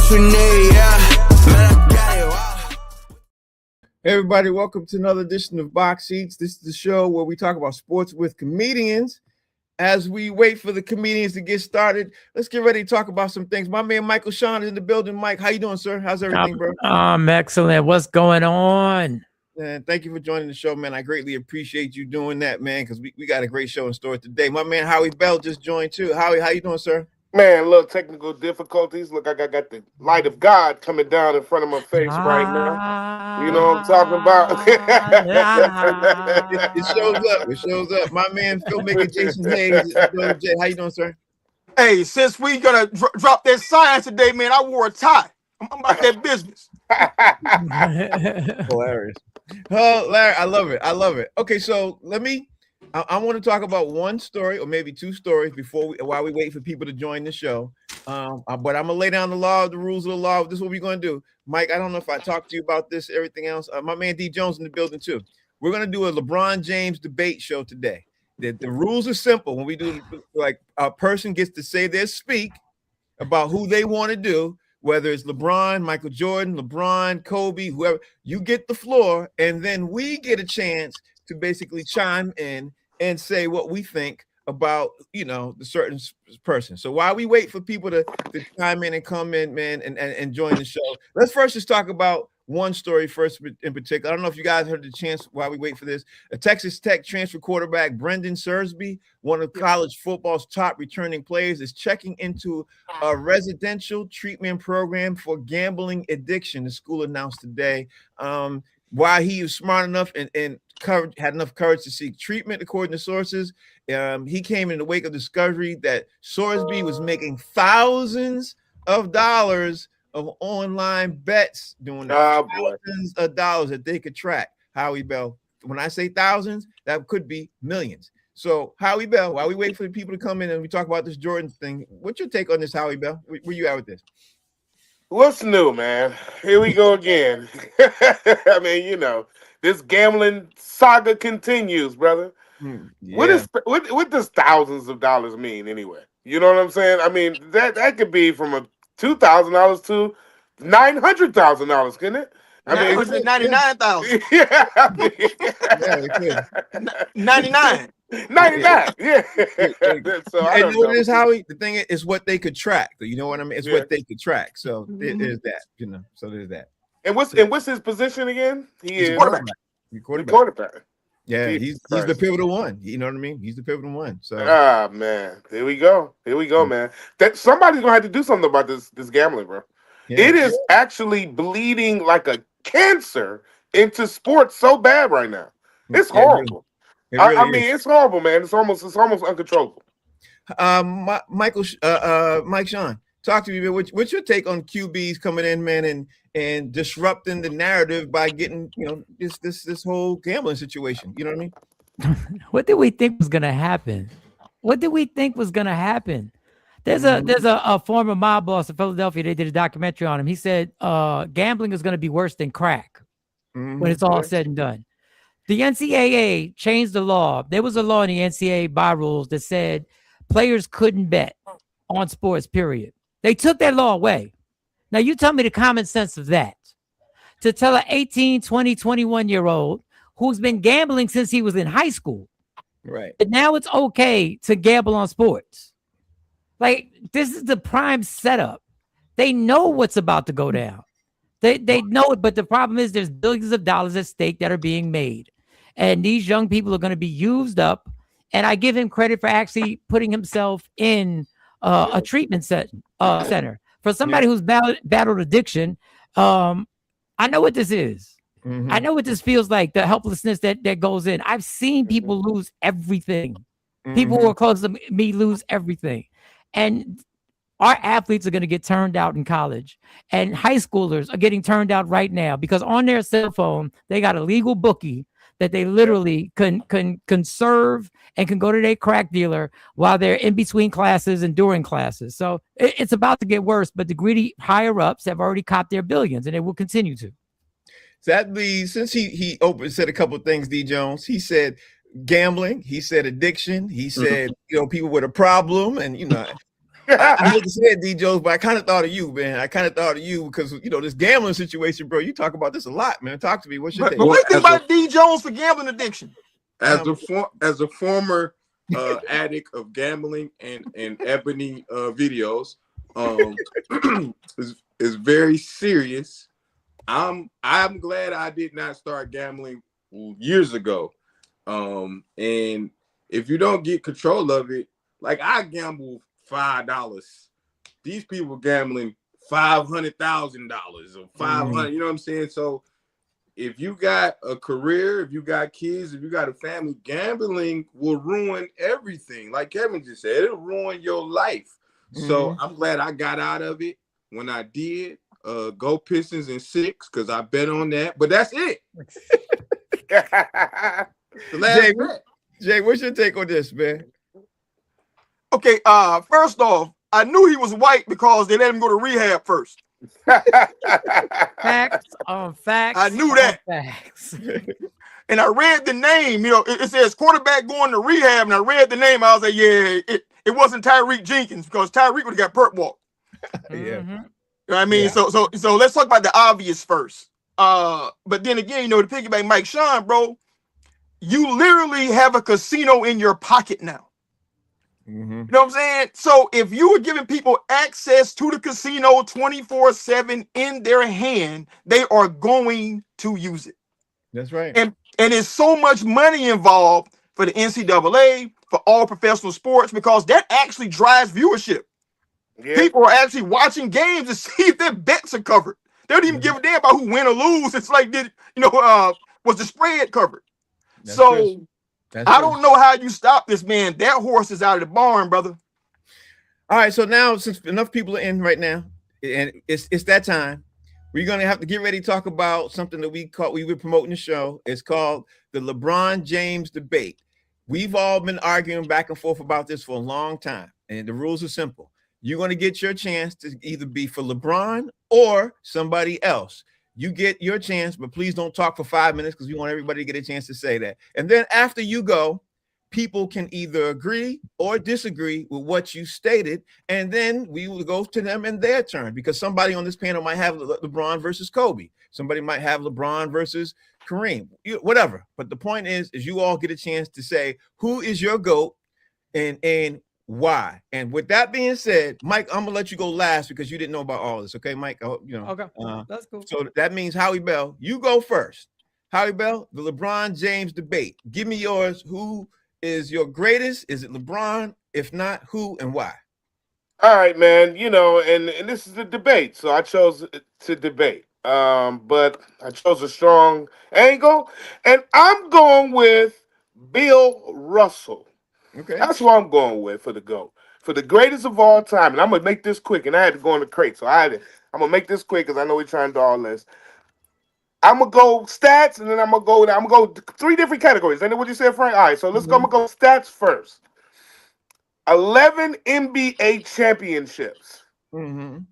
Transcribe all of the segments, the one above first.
else we need, yeah. Man, I got it, wow. Hey everybody, welcome to another edition of Box Seats. This is the show where we talk about sports with comedians. As we wait for the comedians to get started, let's get ready to talk about some things. My man Michael Sean is in the building. Mike, how you doing, sir? How's everything, bro? I'm excellent. What's going on? Man, thank you for joining the show, man. I greatly appreciate you doing that, man, because we got a great show in store today. My man Howie Bell just joined too. Howie, how you doing, sir? Man, little technical difficulties. Look, I got the light of God coming down in front of my face right now. You know what I'm talking about? It shows up. It shows up. My man filmmaker Jason Hayes. Jay, how you doing, sir? Hey, since we gonna drop that science today, man, I wore a tie. I'm about that business. Hilarious. Oh, Larry, I love it. I love it. Okay, so I want to talk about one story or maybe two stories while we wait for people to join the show. But I'm gonna lay down the rules of the law. This is what we're gonna do. Mike, I don't know if I talked to you about this, everything else. My man D Jones in the building too. We're gonna do a LeBron James debate show today. The rules are simple. When we do, like, a person gets to say their speak about who they want to do, whether it's LeBron, Michael Jordan, LeBron, Kobe, whoever. You get the floor, and then we get a chance to basically chime in and say what we think about, the certain person. So while we wait for people to chime in and come in, man, and join the show, let's first just talk about one story first in particular. I don't know if you guys heard the chance while we wait for this. A Texas Tech transfer quarterback, Brendan Sursby, one of college football's top returning players, is checking into a residential treatment program for gambling addiction, the school announced today. While he was smart enough and had enough courage to seek treatment, according to sources, he came in the wake of discovery that Sorsby was making thousands of dollars of online bets, doing thousands of dollars that they could track. Howie Bell, when I say thousands, that could be millions. So Howie Bell, while we wait for the people to come in and we talk about this Jordan thing, what's your take on this, Howie Bell? Where you at with this? What's new, man? Here we go again. I mean, this gambling saga continues, brother. Yeah. What does thousands of dollars mean anyway? You know what I'm saying? I mean, that could be from a $2,000 to $900,000, couldn't it? I mean, $99,000. Yeah, I mean, Yeah, 99. 99. Yeah. So I and don't what know. it is, Howie, the thing is what they could track. You know what I mean? It's what they could track. So there's that, so there's that. And what's his position again? He's is quarterback. Quarterback. Yeah, Jesus he's the Christ. pivotal one. You know what I mean? He's the pivotal one. So Man, here we go, man. That somebody's gonna have to do something about this gambling, bro. yeah. It is actually bleeding like a cancer into sports so bad right now. It's horrible. It really I mean, it's horrible, man. It's almost uncontrollable. Mike Sean, talk to me, man. What's your take on QBs coming in, man, and disrupting the narrative by getting, this whole gambling situation? You know what I mean? What did we think was gonna happen? There's a former mob boss in Philadelphia. They did a documentary on him. He said gambling is gonna be worse than crack when it's all said and done. The NCAA changed the law. There was a law in the NCAA by rules that said players couldn't bet on sports, period. They took that law away. Now, you tell me the common sense of that. To tell an 18, 20, 21-year-old who's been gambling since he was in high school, right? But now it's okay to gamble on sports. Like, this is the prime setup. They know what's about to go down. They know it, but the problem is there's billions of dollars at stake that are being made. And these young people are going to be used up. And I give him credit for actually putting himself in a treatment center. For somebody who's battled addiction, I know what this is. I know what this feels like, the helplessness that goes in. I've seen people lose everything. People who are close to me lose everything. And our athletes are going to get turned out in college. And high schoolers are getting turned out right now because on their cell phone, they got a legal bookie that they literally can serve and can go to their crack dealer while they're in between classes and during classes. So it's about to get worse, but the greedy higher ups have already copped their billions and they will continue to. Since he said a couple of things, D Jones, he said gambling, he said addiction, he said, people with a problem, and I hate to say it, D. Jones, but I kind of thought of you, man. I kind of thought of you because this gambling situation, bro. You talk about this a lot, man. Talk to me. What's your But take? what do you think Well, about D. Jones for gambling addiction? as a former addict of gambling and ebony videos, is very serious. I'm glad I did not start gambling years ago. And if you don't get control of it, like I gamble $5. These people gambling $500,000 or 500. You know what I'm saying? So if you got a career, if you got kids, if you got a family, gambling will ruin everything. Like Kevin just said, it'll ruin your life. So I'm glad I got out of it when I did. Go Pistons in 6 because I bet on that. But that's it. The last bet. Jay, what's your take on this, man? Okay, first off, I knew he was white because they let him go to rehab first. Facts on facts. I knew on that. Facts. And I read the name, it says quarterback going to rehab, and I read the name. I was like, yeah, it wasn't Tyreek Jenkins because Tyreek would have got perp walked. Yeah. You know what I mean? So let's talk about the obvious first. But then again, to piggyback Mike Sean, bro, you literally have a casino in your pocket now. You know what I'm saying? So if you were giving people access to the casino 24/7 in their hand, they are going to use it. That's right. And there's so much money involved for the NCAA, for all professional sports, because that actually drives viewership. Yeah. People are actually watching games to see if their bets are covered. They don't even give a damn about who win or lose. It's like, was the spread covered? That's So true. I don't know how you stop this, man. That horse is out of the barn, brother. All right, so now since enough people are in right now, and it's that time, we're gonna have to get ready to talk about something that we were promoting the show. It's called the LeBron James debate. We've all been arguing back and forth about this for a long time, and the rules are simple. You're gonna get your chance to either be for LeBron or somebody else. You get your chance, but please don't talk for 5 minutes because we want everybody to get a chance to say that. And then after you go, people can either agree or disagree with what you stated, and then we will go to them in their turn because somebody on this panel might have LeBron versus Kobe. Somebody might have LeBron versus Kareem, whatever. But the point is you all get a chance to say who is your GOAT and why. And with that being said, Mike, I'm gonna let you go last because you didn't know about all this. Okay, Mike. Okay, that's cool. So that means Howie Bell, you go first. Howie Bell, the LeBron James debate. Give me yours. Who is your greatest? Is it LeBron? If not, who and why? All right, man. And this is the debate, so I chose to debate. But I chose a strong angle, and I'm going with Bill Russell. Okay. That's what I'm going with for the GOAT. For the greatest of all time. And I'm going to make this quick. And I had to go in the crate. So I'm going to make this quick because I know we're trying to do all this. I'm going to go stats, and then I'm going to go 3 different categories. Ain't that what you said, Frank? All right, so let's go. I'm going to go stats first. 11 NBA championships in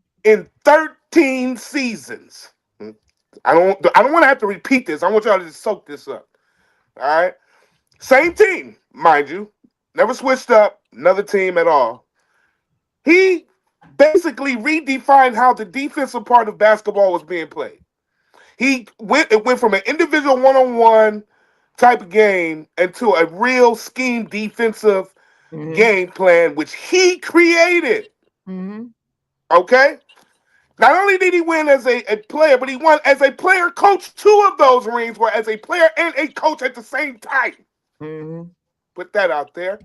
13 seasons. I don't want to have to repeat this. I want y'all to just soak this up. All right? Same team, mind you. Never switched up, another team at all. He basically redefined how the defensive part of basketball was being played. It went from an individual one-on-one type of game into a real scheme defensive game plan, which he created. Okay? Not only did he win as a player, but he won as a player coach. 2 of those rings were as a player and a coach at the same time. Put that out there.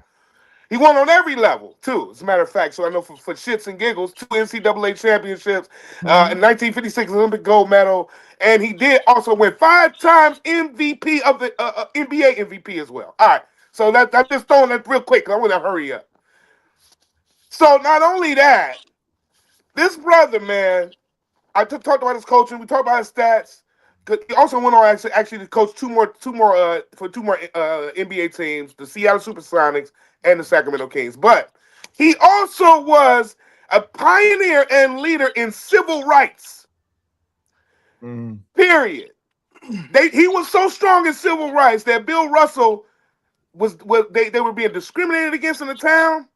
He won on every level, too, as a matter of fact. So I know for shits and giggles, 2 NCAA championships, in 1956 Olympic gold medal, and he did also win 5 times MVP of the NBA MVP as well. All right, so I'm just throwing that real quick because I want to hurry up. So not only that, this brother, man, I talked about his coaching. We talked about his stats. He also went on actually to coach two more NBA teams, the Seattle Supersonics and the Sacramento Kings. But he also was a pioneer and leader in civil rights. Period. He was so strong in civil rights that Bill Russell they were being discriminated against in the town.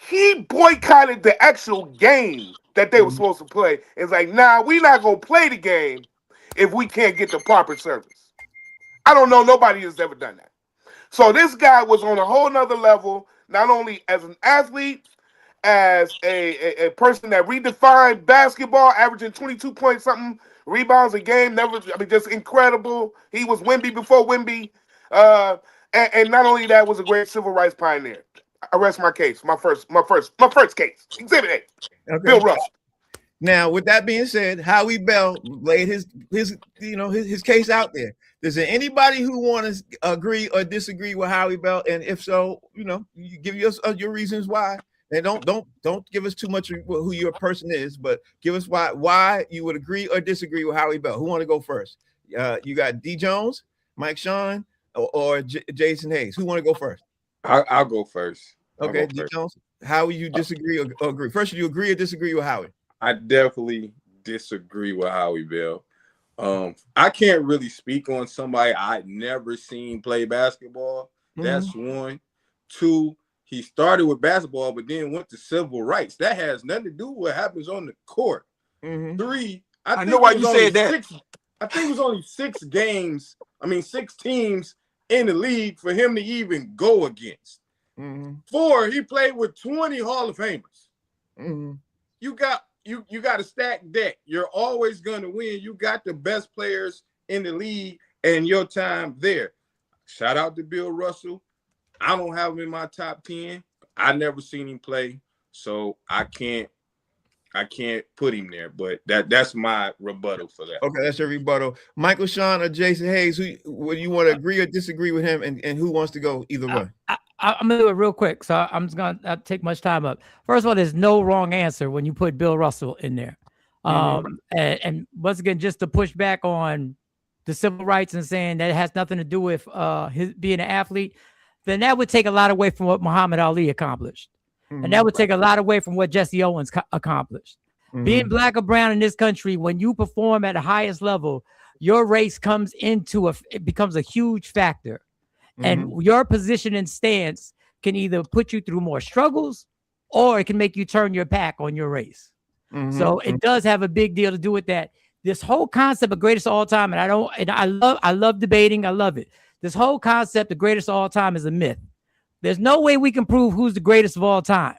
he boycotted the actual game that they were supposed to play. It's like, nah, we're not going to play the game if we can't get the proper service. I don't know. Nobody has ever done that. So this guy was on a whole nother level, not only as an athlete, as a person that redefined basketball, averaging 22 point something rebounds a game. Just incredible. He was Wemby before Wemby. And not only that, was a great civil rights pioneer. I rest my case. My first case. Exhibit A. Okay. Bill Russell. Now, with that being said, Howie Bell laid his case out there. Is there anybody who want to agree or disagree with Howie Bell? And if so, you give us your reasons why. And don't give us too much of who your person is, but give us why you would agree or disagree with Howie Bell. Who want to go first? You got D. Jones, Mike Sean, or Jason Hayes. Who want to go first? I'll go first. Okay, D. Jones. How will you disagree or agree? First, you agree or disagree with Howie? I definitely disagree with Howie Bell. I can't really speak on somebody I'd never seen play basketball. That's one. Two, he started with basketball, but then went to civil rights. That has nothing to do with what happens on the court. Three, I know why you said that. I think it was only 6 teams in the league for him to even go against. 4, he played with 20 Hall of Famers. You got a stacked deck. You're always going to win. You got the best players in the league and your time there. Shout out to Bill Russell. I don't have him in my top 10. I never seen him play, so I can't put him there. But that's my rebuttal for that. Okay, that's your rebuttal. Michael Sean or Jason Hayes, would you want to agree or disagree with him, and who wants to go either way? I'm gonna do it real quick, so I'm just gonna not take much time up. First of all, there's no wrong answer when you put Bill Russell in there. And once again, just to push back on the civil rights and saying that it has nothing to do with his being an athlete, then that would take a lot away from what Muhammad Ali accomplished, and that would take a lot away from what Jesse Owens accomplished. Being black or brown in this country, when you perform at the highest level, your race it becomes a huge factor. And your position and stance can either put you through more struggles or it can make you turn your back on your race. So it does have a big deal to do with that. This whole concept of greatest of all time, and I love debating. I love it. This whole concept of greatest of all time is a myth. There's no way we can prove who's the greatest of all time.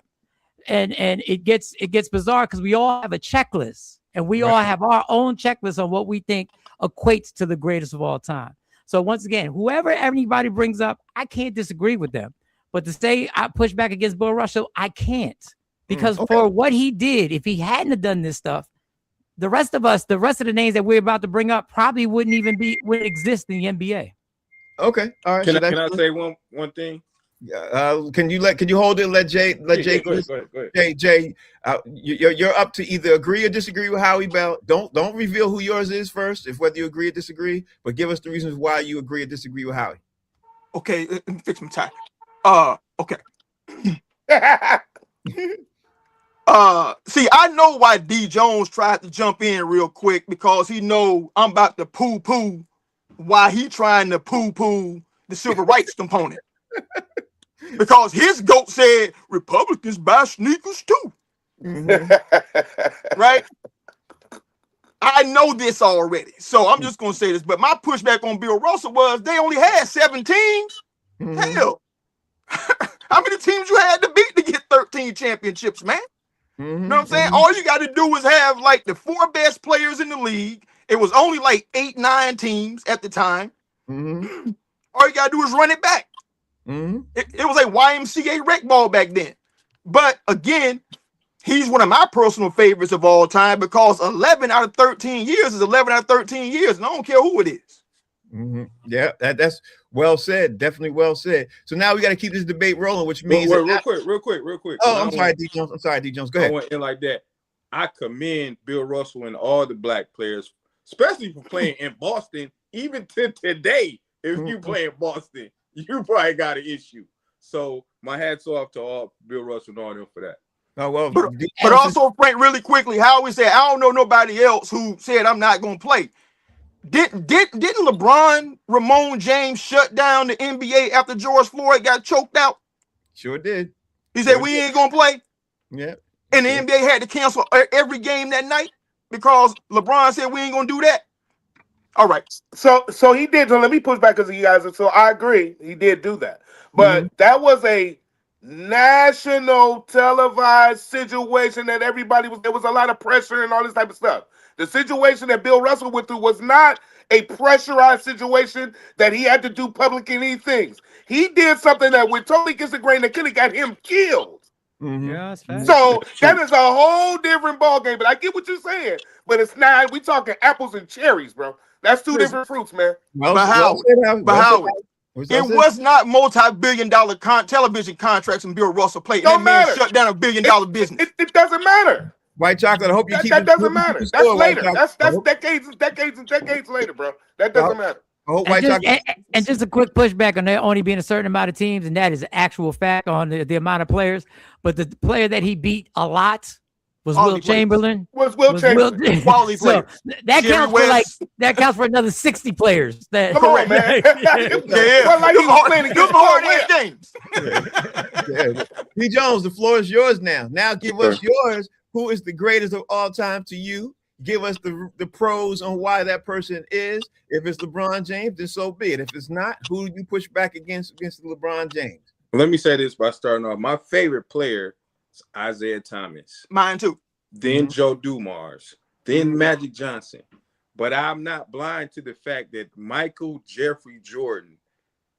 And it gets bizarre because we all have a checklist and we all have our own checklist on what we think equates to the greatest of all time. So once again, whoever anybody brings up, I can't disagree with them. But to say I push back against Bill Russell, I can't. Because for what he did, if he hadn't have done this stuff, the rest of the names that we're about to bring up probably wouldn't exist in the NBA. Okay. All right. Can I say one thing? Can you hold it and let Jay Go ahead. Jay, you're up to either agree or disagree with Howie Bell. Don't reveal who yours is first, if whether you agree or disagree, but give us the reasons why you agree or disagree with Howie. Okay, let me fix my tie. Okay. See, I know why D. Jones tried to jump in real quick because he know I'm about to poo-poo why he trying to poo-poo the civil rights component. Because his goat said Republicans buy sneakers too. Right? I know this already. So I'm just going to say this. But my pushback on Bill Russell was they only had 7 teams. Hell. How many teams you had to beat to get 13 championships, man? You know what I'm saying? All you got to do is have like the 4 best players in the league. It was only like 8, 9 teams at the time. All you got to do is run it back. It was like YMCA rec ball back then. But again, he's one of my personal favorites of all time because 11 out of 13 years is 11 out of 13 years, and I don't care who it is. Yeah, that's well said. Definitely well said. So now we got to keep this debate rolling, which means real quick. Oh, I'm sorry, D. Jones. Go ahead. I went in like that. I commend Bill Russell and all the black players, especially for playing in Boston, even to today. If you play in Boston, you probably got an issue. So my hat's off to all Bill Russell and all them for that. Oh well, but also, Frank, really quickly, how we said I don't know nobody else who said I'm not gonna play. Didn't LeBron Ramon James shut down the NBA after George Floyd got choked out? Sure did. He said, we ain't going to play. Yeah. And the NBA had to cancel every game that night because LeBron said, we ain't going to do that. All right. So he did. So let me push back because you guys. So I agree, he did do that, but that was a national televised situation that everybody was. There was a lot of pressure and all this type of stuff. The situation that Bill Russell went through was not a pressurized situation that he had to do public any things. He did something that went totally against the grain that could have got him killed. Yeah, that's fact. So that is a whole different ball game. But I get what you're saying. But it's not. We talking apples and cherries, bro. That's two different fruits, man. But Howard, it was not multi-billion-dollar television contracts and Bill Russell played. Don't And that man matter. shut down $1 billion business. It doesn't matter. White chocolate. I hope you keep That doesn't matter. keep That's score, later. White That's Chocolate. decades and decades and decades later, bro. That doesn't matter. I hope And White just, Chocolate. and just a quick pushback on there only being a certain amount of teams, and that is an actual fact on the amount of players. But the player that he beat a lot was Will Chamberlain. Was Will Chamberlain. Quality player. That Jerry counts West. for that counts for another 60 players. Come on, man. Yeah. Well, like he was playing against hard games. Yeah. P. Jones, the floor is yours now. Now give us yours. Who is the greatest of all time to you? Give us the pros on why that person is. If it's LeBron James, then so be it. If it's not, who do you push back against LeBron James? Let me say this by starting off. My favorite player is Isaiah Thomas. Mine too. Then Joe Dumars. Then Magic Johnson. But I'm not blind to the fact that Michael Jeffrey Jordan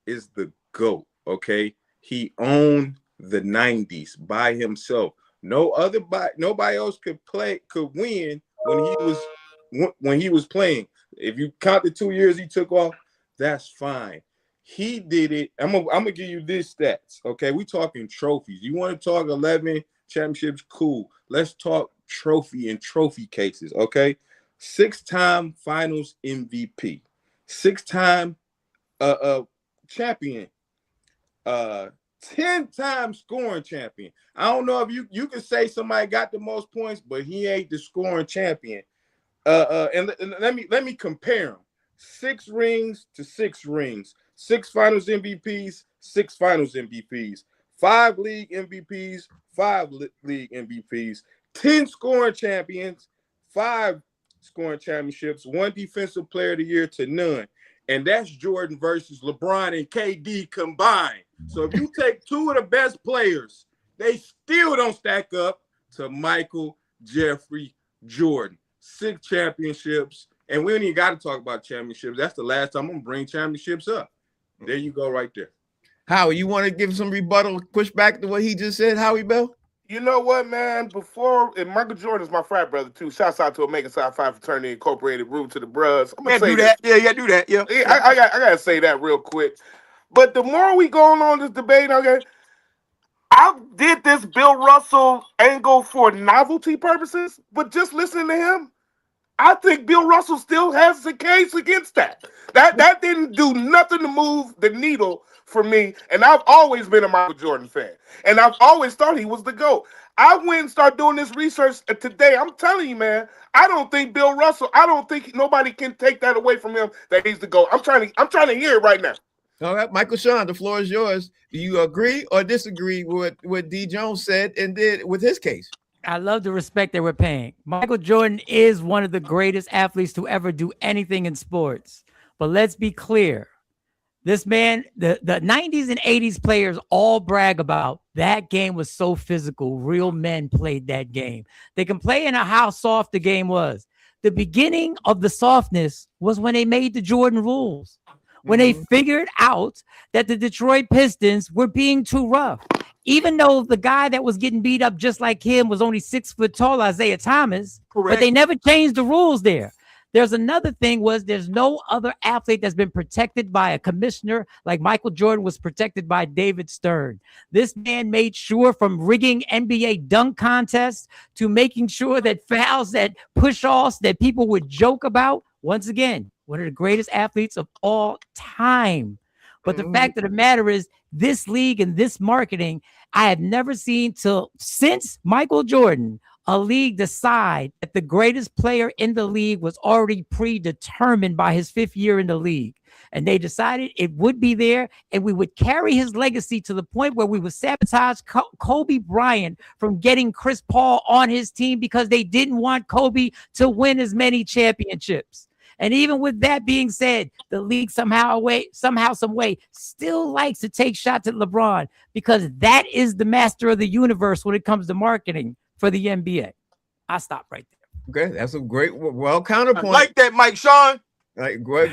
is the GOAT, okay? He owned the 90s by himself. Nobody else could win when he was playing. If you count the 2 years he took off, that's fine. He did it. I'm gonna give you this stats. Okay, we talking trophies. You want to talk 11 championships? Cool. Let's talk trophy and trophy cases. Okay, 6-time Finals MVP, 6-time champion, 10-time scoring champion. I don't know if you can say somebody got the most points, but he ain't the scoring champion. And let me compare them. 6 rings to 6 rings. 6 Finals MVPs, 6 Finals MVPs. 5 league MVPs, 5 league MVPs. 10 scoring champions, 5 scoring championships. 1 defensive player of the year to none. And that's Jordan versus LeBron and KD combined. So if you take 2 of the best players, they still don't stack up to Michael Jeffrey Jordan. 6 championships. And we don't even got to talk about championships. That's the last time I'm going to bring championships up. There you go right there. Howie, you want to give some rebuttal, push back to what he just said, Howie Bell? You know what, man? And Michael Jordan's my frat brother, too. Shouts out to Omega Psi Phi Fraternity Incorporated, Rude to the Bros. I'm going to say do that. Yeah, you got to do that. Yeah. I got to say that real quick. But the more we go on this debate, okay, I did this Bill Russell angle for novelty purposes, but just listening to him, I think Bill Russell still has a case against that. That didn't do nothing to move the needle for me. And I've always been a Michael Jordan fan. And I've always thought he was the GOAT. I went and started doing this research today. I'm telling you, man, I don't think Bill Russell, I don't think nobody can take that away from him that he's the GOAT. I'm trying to hear it right now. All right, Michael Sean, the floor is yours. Do you agree or disagree with what D. Jones said and did with his case? I love the respect that we're paying. Michael Jordan is one of the greatest athletes to ever do anything in sports. But let's be clear. This man, the 90s and 80s players all brag about that game was so physical. Real men played that game. They complain about how soft the game was. The beginning of the softness was when they made the Jordan rules. When they figured out that the Detroit Pistons were being too rough. Even though the guy that was getting beat up just like him was only 6 foot tall, Isaiah Thomas, but they never changed the rules there. There's another thing there's no other athlete that's been protected by a commissioner like Michael Jordan was protected by David Stern. This man made sure from rigging NBA dunk contests to making sure that fouls, that push-offs that people would joke about. Once again, one of the greatest athletes of all time. But the fact of the matter is this league and this marketing, I have never seen since Michael Jordan, a league decide that the greatest player in the league was already predetermined by his 5th year in the league. And they decided it would be there, and we would carry his legacy to the point where we would sabotage Kobe Bryant from getting Chris Paul on his team because they didn't want Kobe to win as many championships. And even with that being said, the league somehow, some way, still likes to take shots at LeBron because that is the master of the universe when it comes to marketing for the NBA. I'll stop right there. Okay, that's a great, counterpoint. I like that, Mike Sean. Like great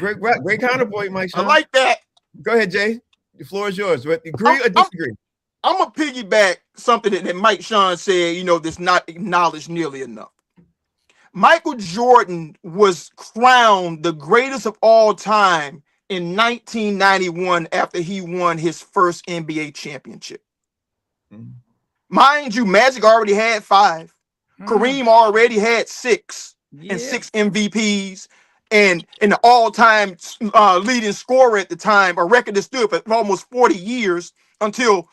counterpoint, Mike Sean. I like that. Go ahead, Jay. The floor is yours. Agree or disagree? I'm gonna piggyback something that Mike Sean said. That's not acknowledged nearly enough. Michael Jordan was crowned the greatest of all time in 1991 after he won his first NBA championship. Mm-hmm. Mind you, Magic already had 5. Kareem already had 6 and 6 MVPs. And in the all-time leading scorer at the time, a record that stood for almost 40 years until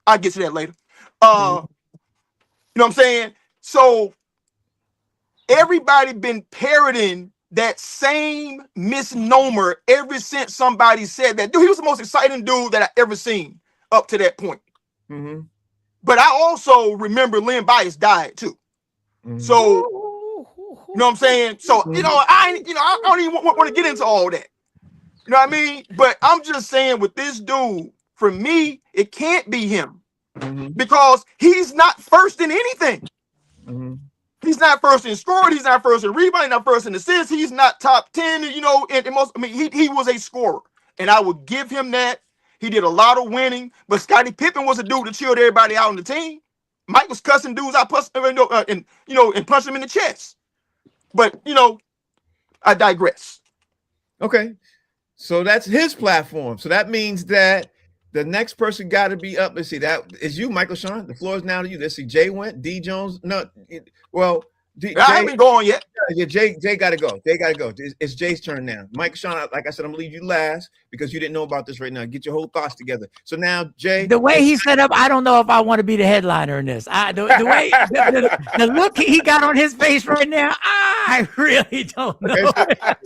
I'll get to that later. You know what I'm saying? So everybody been parroting that same misnomer ever since somebody said that. Dude, he was the most exciting dude that I ever seen up to that point. Mm-hmm. But I also remember Lynn Bias died too. Mm-hmm. So, you know what I'm saying? So, I don't even want to get into all that. You know what I mean? But I'm just saying with this dude, for me, it can't be him because he's not first in anything. Mm-hmm. He's not first in scoring. He's not first in rebounding. Not first in assists. He's not top 10. He was a scorer, and I would give him that. He did a lot of winning, but Scottie Pippen was a dude that chilled everybody out on the team. Mike was cussing dudes out, and punching them in the chest. But I digress. Okay, so that's his platform. So that means that the next person got to be up. Let's see, that is you, Michael Sean. The floor is now to you. Let's see, Jay went. D Jones, no, I haven't gone yet. Yeah, Jay got to go. Jay got to go. It's Jay's turn now. Mike Sean, like I said, I'm gonna leave you last because you didn't know about this right now. Get your whole thoughts together. So now, Jay, the way he set up, I don't know if I want to be the headliner in this. The way the look he got on his face right now, I really don't know. Go ahead.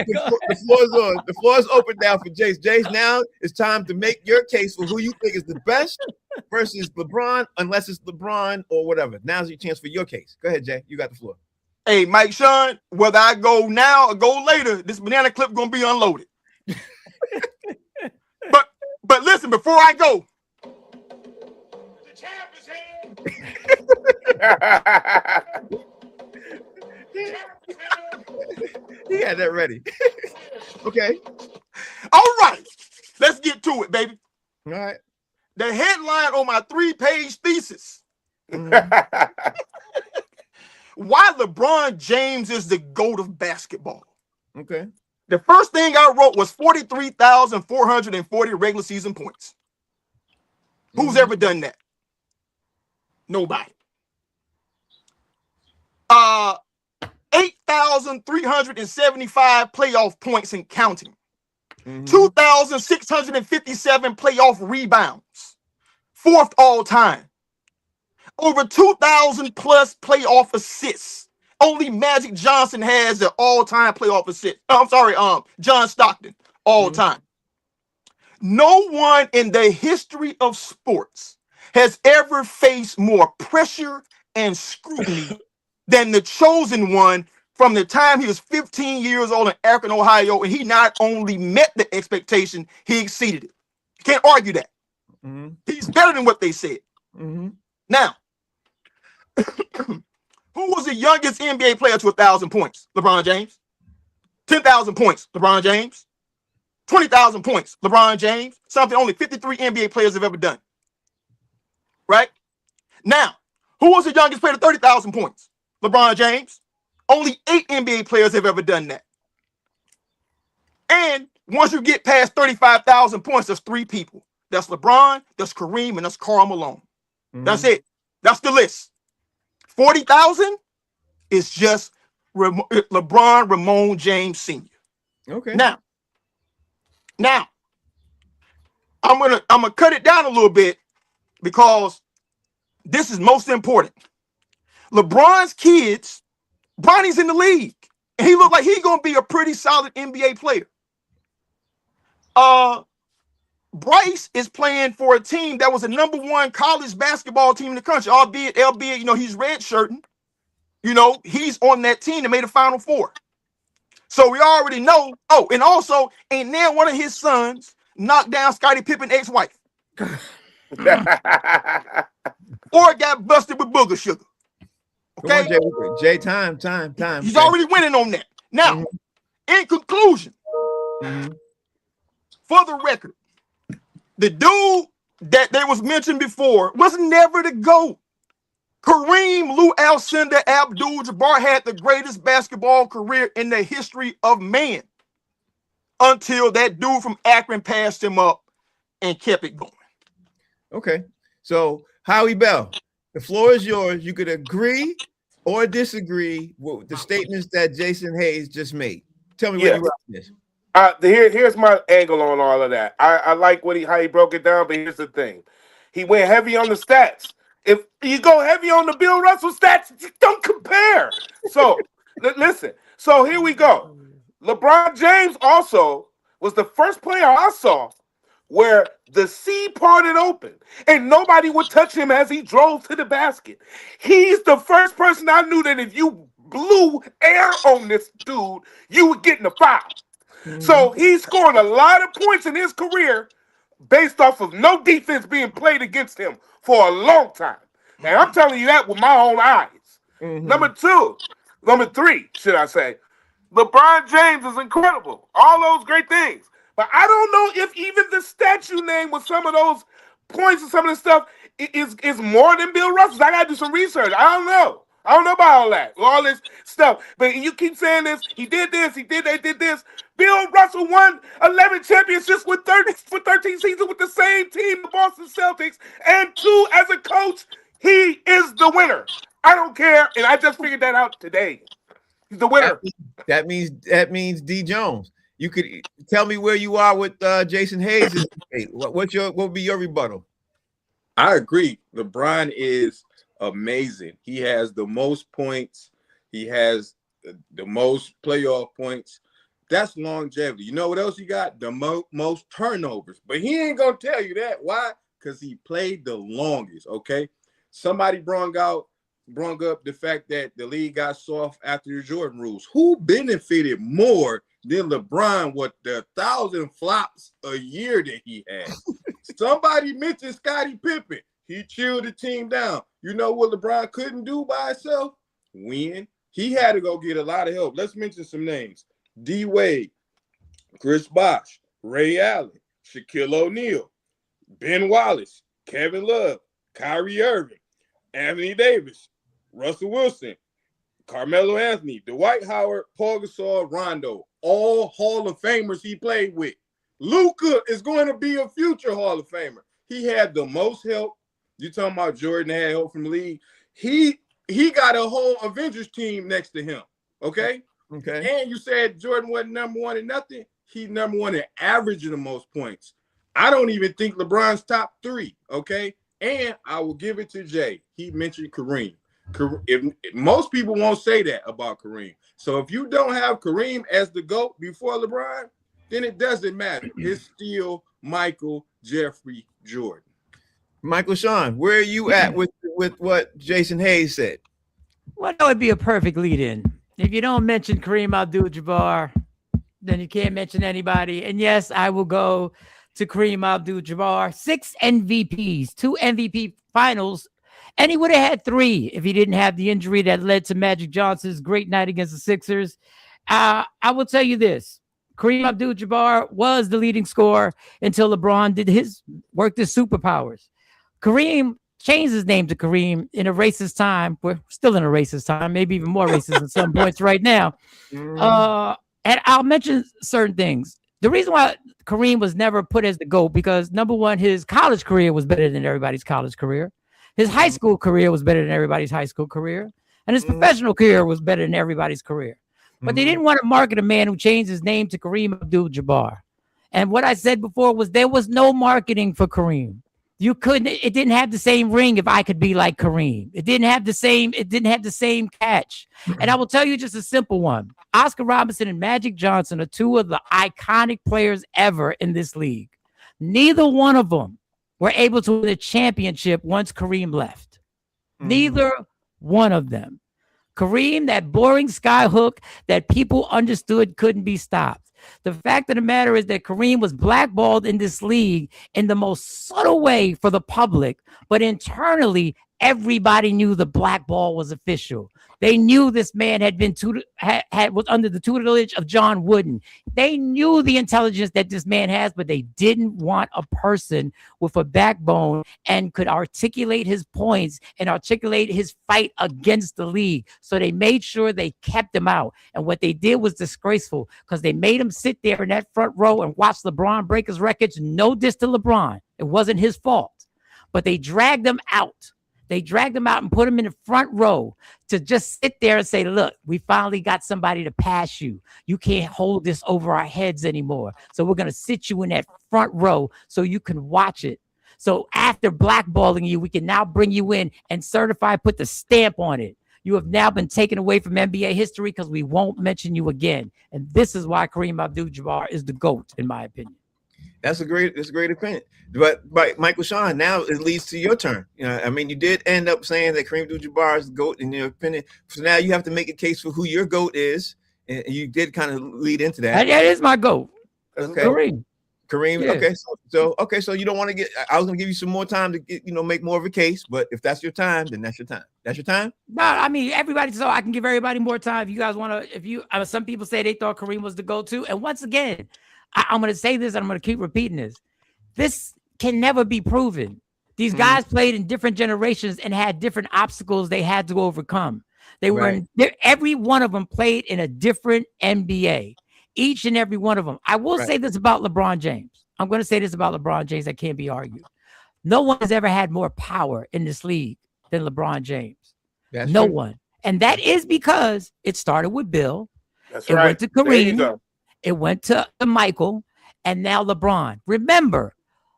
The floor is on. The floor is open now for Jace. Jace, now it's time to make your case for who you think is the best versus LeBron, unless it's LeBron or whatever. Now's your chance for your case. Go ahead, Jay. You got the floor. Hey, Mike Sean, whether I go now or go later, this banana clip gonna be unloaded. but listen, before I go, the champ is here. He had that ready. Okay. All right. Let's get to it, baby. All right. The headline on my 3-page thesis. Why LeBron James is the GOAT of basketball. Okay. The first thing I wrote was 43,440 regular season points. Who's ever done that? Nobody. 8,375 playoff points and counting. 2,657 playoff rebounds. 4th all time. Over 2,000 plus playoff assists. Only Magic Johnson has the all-time playoff assist. John Stockton, all time. No one in the history of sports has ever faced more pressure and scrutiny than the chosen one from the time he was 15 years old in Akron, Ohio, and he not only met the expectation, he exceeded it. You can't argue that. He's better than what they said. Now, who was the youngest NBA player to 1,000 points? LeBron James. 10,000 points, LeBron James. 20,000 points, LeBron James. Something only 53 NBA players have ever done. Right? Now, who was the youngest player to 30,000 points? LeBron James. Only 8 NBA players have ever done that. And once you get past 35,000 points, there's 3 people. That's LeBron, that's Kareem, and that's Karl Malone. That's it. That's the list. 40,000 is just LeBron Ramon James Sr. Okay. Now, I'm gonna cut it down a little bit because this is most important. LeBron's kids, Bronny's in the league. And he looked like he's gonna be a pretty solid NBA player. Bryce is playing for a team that was a #1 college basketball team in the country, albeit, he's redshirting. He's on that team that made the Final Four. So we already know. Oh, and also, ain't now one of his sons knocked down Scottie Pippen's ex-wife. Or got busted with booger sugar. Okay? Come on, Jay, time. He's Jay. already winning on that. Now, in conclusion, for the record, the dude that they was mentioned before was never the GOAT. Kareem Lou Alcindor Abdul-Jabbar had the greatest basketball career in the history of man until that dude from Akron passed him up and kept it going. Okay. So, Howie Bell, the floor is yours. You could agree or disagree with the statements that Jason Hayes just made. Tell me where you are on this. Here's my angle on all of that. I like how he broke it down, but here's the thing. He went heavy on the stats. If you go heavy on the Bill Russell stats, don't compare. So, listen. So, here we go. LeBron James also was the first player I saw where the sea parted open and nobody would touch him as he drove to the basket. He's the first person I knew that if you blew air on this dude, you would get in a foul. So he's scoring a lot of points in his career based off of no defense being played against him for a long time. And I'm telling you that with my own eyes. Number three, should I say, LeBron James is incredible. All those great things. But I don't know if even the statue name with some of those points and some of the stuff is more than Bill Russell's. I got to do some research. I don't know about all that, all this stuff. But you keep saying this, he did this, they did this. Bill Russell won 11 championships for 13 seasons with the same team, the Boston Celtics, and 2 as a coach. He is the winner. I don't care, and I just figured that out today. He's the winner. That means D. Jones. You could tell me where you are with Jason Hayes. What would be your rebuttal? I agree. LeBron is amazing. He has the most points. He has the most playoff points. That's longevity. You know what else he got? The most turnovers. But he ain't gonna tell you that. Why? Because he played the longest. Okay. Somebody brung up the fact that the league got soft after the Jordan rules. Who benefited more than LeBron with the 1,000 flops a year that he had? Somebody mentioned Scottie Pippen. He chilled the team down. You know what LeBron couldn't do by himself? Win. He had to go get a lot of help. Let's mention some names. D. Wade, Chris Bosh, Ray Allen, Shaquille O'Neal, Ben Wallace, Kevin Love, Kyrie Irving, Anthony Davis, Russell Wilson, Carmelo Anthony, Dwight Howard, Paul Gasol, Rondo, all Hall of Famers he played with. Luka is going to be a future Hall of Famer. He had the most help. You talking about Jordan had help from the league. He got a whole Avengers team next to him. Okay. And you said Jordan wasn't #1 in nothing. He's #1 in averaging the most points. I don't even think LeBron's top 3. Okay. And I will give it to Jay. He mentioned Kareem. If most people won't say that about Kareem. So if you don't have Kareem as the GOAT before LeBron, then it doesn't matter. It's still Michael Jeffrey Jordan. Michael Sean, where are you at with what Jason Hayes said? Well, that would be a perfect lead-in. If you don't mention Kareem Abdul-Jabbar, then you can't mention anybody. And yes, I will go to Kareem Abdul-Jabbar. 6 MVPs, 2 MVP finals, and he would have had 3 if he didn't have the injury that led to Magic Johnson's great night against the Sixers. I will tell you this. Kareem Abdul-Jabbar was the leading scorer until LeBron worked his superpowers. Kareem changed his name to Kareem in a racist time. We're still in a racist time, maybe even more racist at some points right now. And I'll mention certain things. The reason why Kareem was never put as the GOAT, because number one, his college career was better than everybody's college career. His high school career was better than everybody's high school career. And his professional career was better than everybody's career. But they didn't want to market a man who changed his name to Kareem Abdul-Jabbar. And what I said before was there was no marketing for Kareem. You couldn't. It didn't have the same ring. If I could be like Kareem, it didn't have the same. It didn't have the same catch. And I will tell you just a simple one. Oscar Robinson and Magic Johnson are two of the iconic players ever in this league. Neither one of them were able to win a championship once Kareem left. Neither one of them. Kareem, that boring skyhook that people understood couldn't be stopped. The fact of the matter is that Kareem was blackballed in this league in the most subtle way for the public, but internally, everybody knew the blackball was official. They knew this man had been was under the tutelage of John Wooden. They knew the intelligence that this man has, but they didn't want a person with a backbone and could articulate his points and articulate his fight against the league. So they made sure they kept him out. And what they did was disgraceful because they made him sit there in that front row and watch LeBron break his records. No diss to LeBron. It wasn't his fault. But they dragged him out. They dragged him out and put him in the front row to just sit there and say, look, we finally got somebody to pass you. You can't hold this over our heads anymore. So we're going to sit you in that front row so you can watch it. So after blackballing you, we can now bring you in and certify, put the stamp on it. You have now been taken away from NBA history because we won't mention you again. And this is why Kareem Abdul-Jabbar is the GOAT, in my opinion. That's a great opinion. But Michael Sean, now it leads to your turn. You know, I mean, you did end up saying that Kareem Abdul-Jabbar is the GOAT in your opinion. So now you have to make a case for who your GOAT is, and you did kind of lead into that. That is my GOAT. Okay. Kareem. Yeah. Okay. So you don't want to get. I was going to give you some more time to get, make more of a case. But if that's your time, then that's your time. That's your time. No, I mean everybody. So I can give everybody more time. If you guys want to, some people say they thought Kareem was the GOAT too. And once again, I'm going to say this, and I'm going to keep repeating this. This can never be proven. These guys played in different generations and had different obstacles they had to overcome. They were every one of them played in a different NBA. Each and every one of them. I will say this about LeBron James. I'm going to say this about LeBron James that can't be argued. No one has ever had more power in this league than LeBron James. That's no true. one. And that is because it started with Bill. That's it right. went to There you Kareem. go. It went to Michael, and now LeBron. Remember,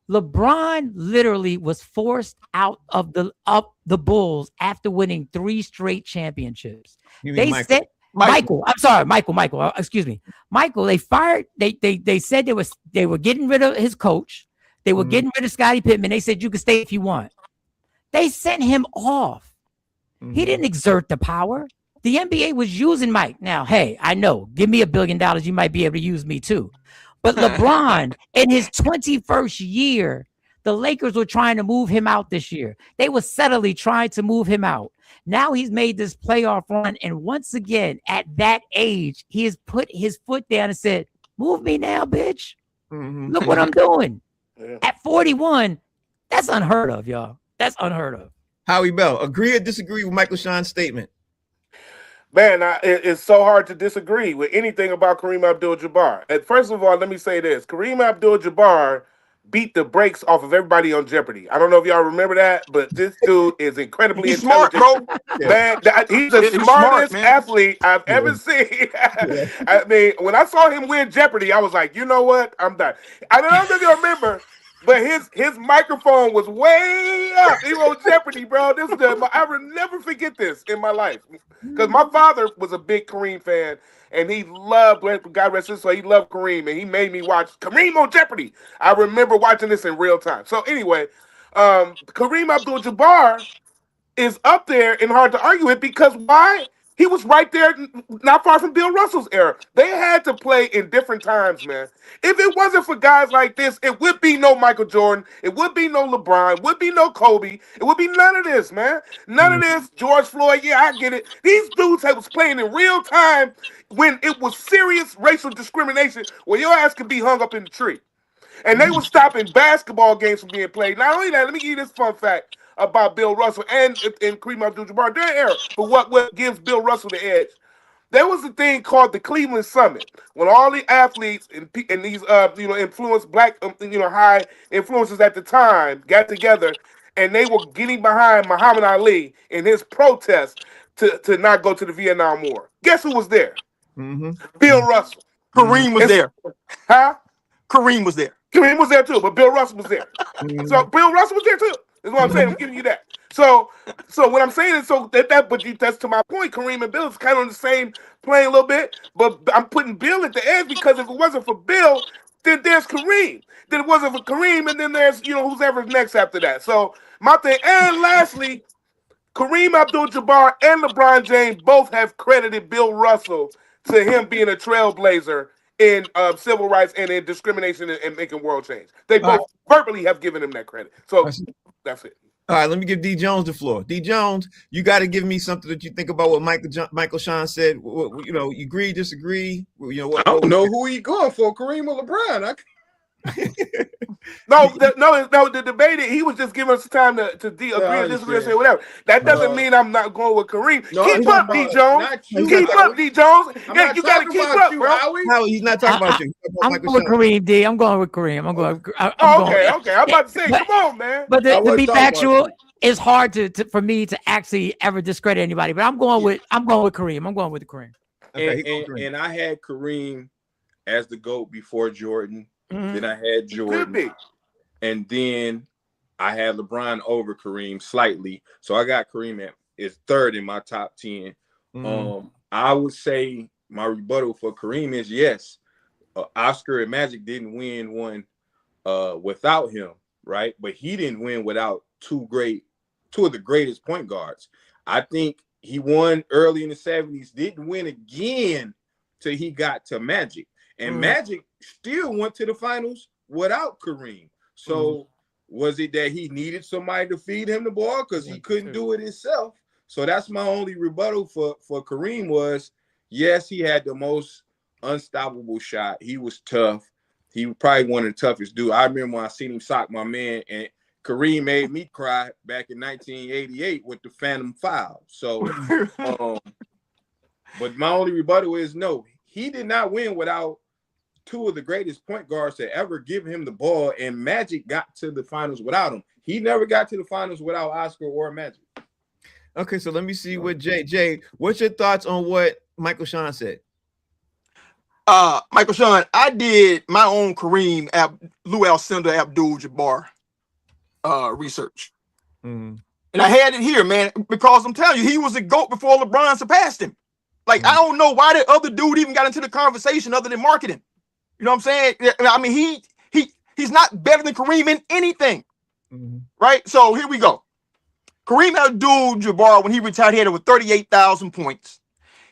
LeBron literally was forced out of the Bulls after winning 3 straight championships. They said Michael. I'm sorry, Michael. Excuse me, Michael. They fired. They said they were getting rid of his coach. They were getting rid of Scottie Pippen. They said you can stay if you want. They sent him off. He didn't exert the power. The NBA was using Mike. Now, hey, I know. Give me $1 billion. You might be able to use me too. But LeBron, in his 21st year, the Lakers were trying to move him out this year. They were subtly trying to move him out. Now he's made this playoff run. And once again, at that age, he has put his foot down and said, move me now, bitch. Look what I'm doing. Yeah. At 41, that's unheard of, y'all. That's unheard of. Howie Bell, agree or disagree with Michael Sean's statement? Man, it's so hard to disagree with anything about Kareem Abdul-Jabbar. And first of all, let me say this. Kareem Abdul-Jabbar beat the brakes off of everybody on Jeopardy. I don't know if y'all remember that, but this dude is incredibly He's smart, intelligent. bro. Man, he's the He's smartest smart, man. athlete I've ever seen. I mean, when I saw him win Jeopardy, I was like, you know what? I'm done. I don't know if you remember, but his microphone was way up. He on Jeopardy, bro. I will never forget this in my life. Because my father was a big Kareem fan, and he loved, God rest his soul, he loved Kareem, and he made me watch Kareem on Jeopardy. I remember watching this in real time. So anyway, Kareem Abdul-Jabbar is up there and hard to argue with because why? He was right there, not far from Bill Russell's era. They had to play in different times, man. If it wasn't for guys like this, it would be no Michael Jordan. It would be no LeBron. It would be no Kobe. It would be none of this, man. None of this. George Floyd, yeah, I get it. These dudes was playing in real time when it was serious racial discrimination where your ass could be hung up in the tree. And they were stopping basketball games from being played. Not only that, let me give you this fun fact about Bill Russell and Kareem Abdul-Jabbar, their era, but what gives Bill Russell the edge. There was a thing called the Cleveland Summit, when all the athletes and these influenced black high influences at the time got together, and they were getting behind Muhammad Ali in his protest to not go to the Vietnam War. Guess who was there? Bill Russell. Kareem was there. Huh? Kareem was there. Kareem was there too, but Bill Russell was there. So Bill Russell was there too. Is what I'm saying. I'm giving you that. So what I'm saying is that's to my point. Kareem and Bill is kind of on the same plane a little bit, but I'm putting Bill at the edge because if it wasn't for Bill, then there's Kareem. Then it wasn't for Kareem, and then there's who's ever next after that. So my thing, and lastly, Kareem Abdul-Jabbar and LeBron James both have credited Bill Russell to him being a trailblazer in civil rights and in discrimination and making world change. They both verbally have given him that credit. So that's it. All right, let me give D. Jones the floor. D. Jones, you got to give me something that you think about what Michael Sean said. You agree, disagree? I don't know who he going for, Kareem or LeBron. The debate, he was just giving us time to agree or disagree or say whatever. That doesn't mean I'm not going with Kareem. Keep up, D. Jones. Keep up, D. Jones. Yeah, you got to keep up, bro. Howie, he's not talking about you. I'm going with Kareem, D. I'm going with Kareem. Okay. I'm about to say, come on, man. But to be factual, it's hard for me to actually ever discredit anybody. But I'm going with Kareem. I'm going with Kareem. And I had Kareem as the GOAT before Jordan. Then I had Jordan, and then I had LeBron over Kareem slightly. So I got Kareem is third in my top 10. I would say my rebuttal for Kareem is yes, Oscar and Magic didn't win one without him, right? But he didn't win without two of the greatest point guards. I think he won early in the 70s, didn't win again till he got to Magic. And Magic still went to the finals without Kareem. So was it that he needed somebody to feed him the ball because he couldn't do it himself? So that's my only rebuttal for Kareem was, yes, he had the most unstoppable shot. He was tough. He was probably one of the toughest dudes. I remember when I seen him sock my man, and Kareem made me cry back in 1988 with the Phantom Foul. So, but my only rebuttal is no, he did not win without two of the greatest point guards to ever give him the ball, and Magic got to the finals without him. He never got to the finals without Oscar or Magic. Okay, so let me see what Jay, what's your thoughts on what Michael Sean said? Michael Sean, I did my own Kareem Lou Alcindor Abdul-Jabbar research. And I had it here, man, because I'm telling you, he was a GOAT before LeBron surpassed him. Like, I don't know why that other dude even got into the conversation other than marketing. You know what I'm saying? I mean, he's not better than Kareem in anything, right? So here we go. Kareem Abdul-Jabbar, when he retired, he had over 38,000 points.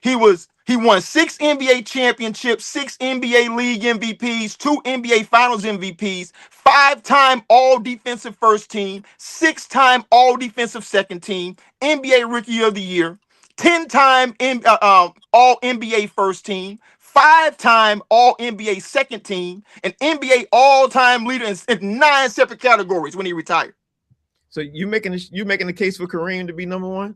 He won 6 NBA championships, 6 NBA league MVPs, 2 NBA finals MVPs, 5-time all-defensive first team, 6-time all-defensive second team, NBA rookie of the year, 10-time all-NBA first team, 5-time all-NBA second team, and NBA all-time leader in 9 separate categories when he retired. So you making the case for Kareem to be number one?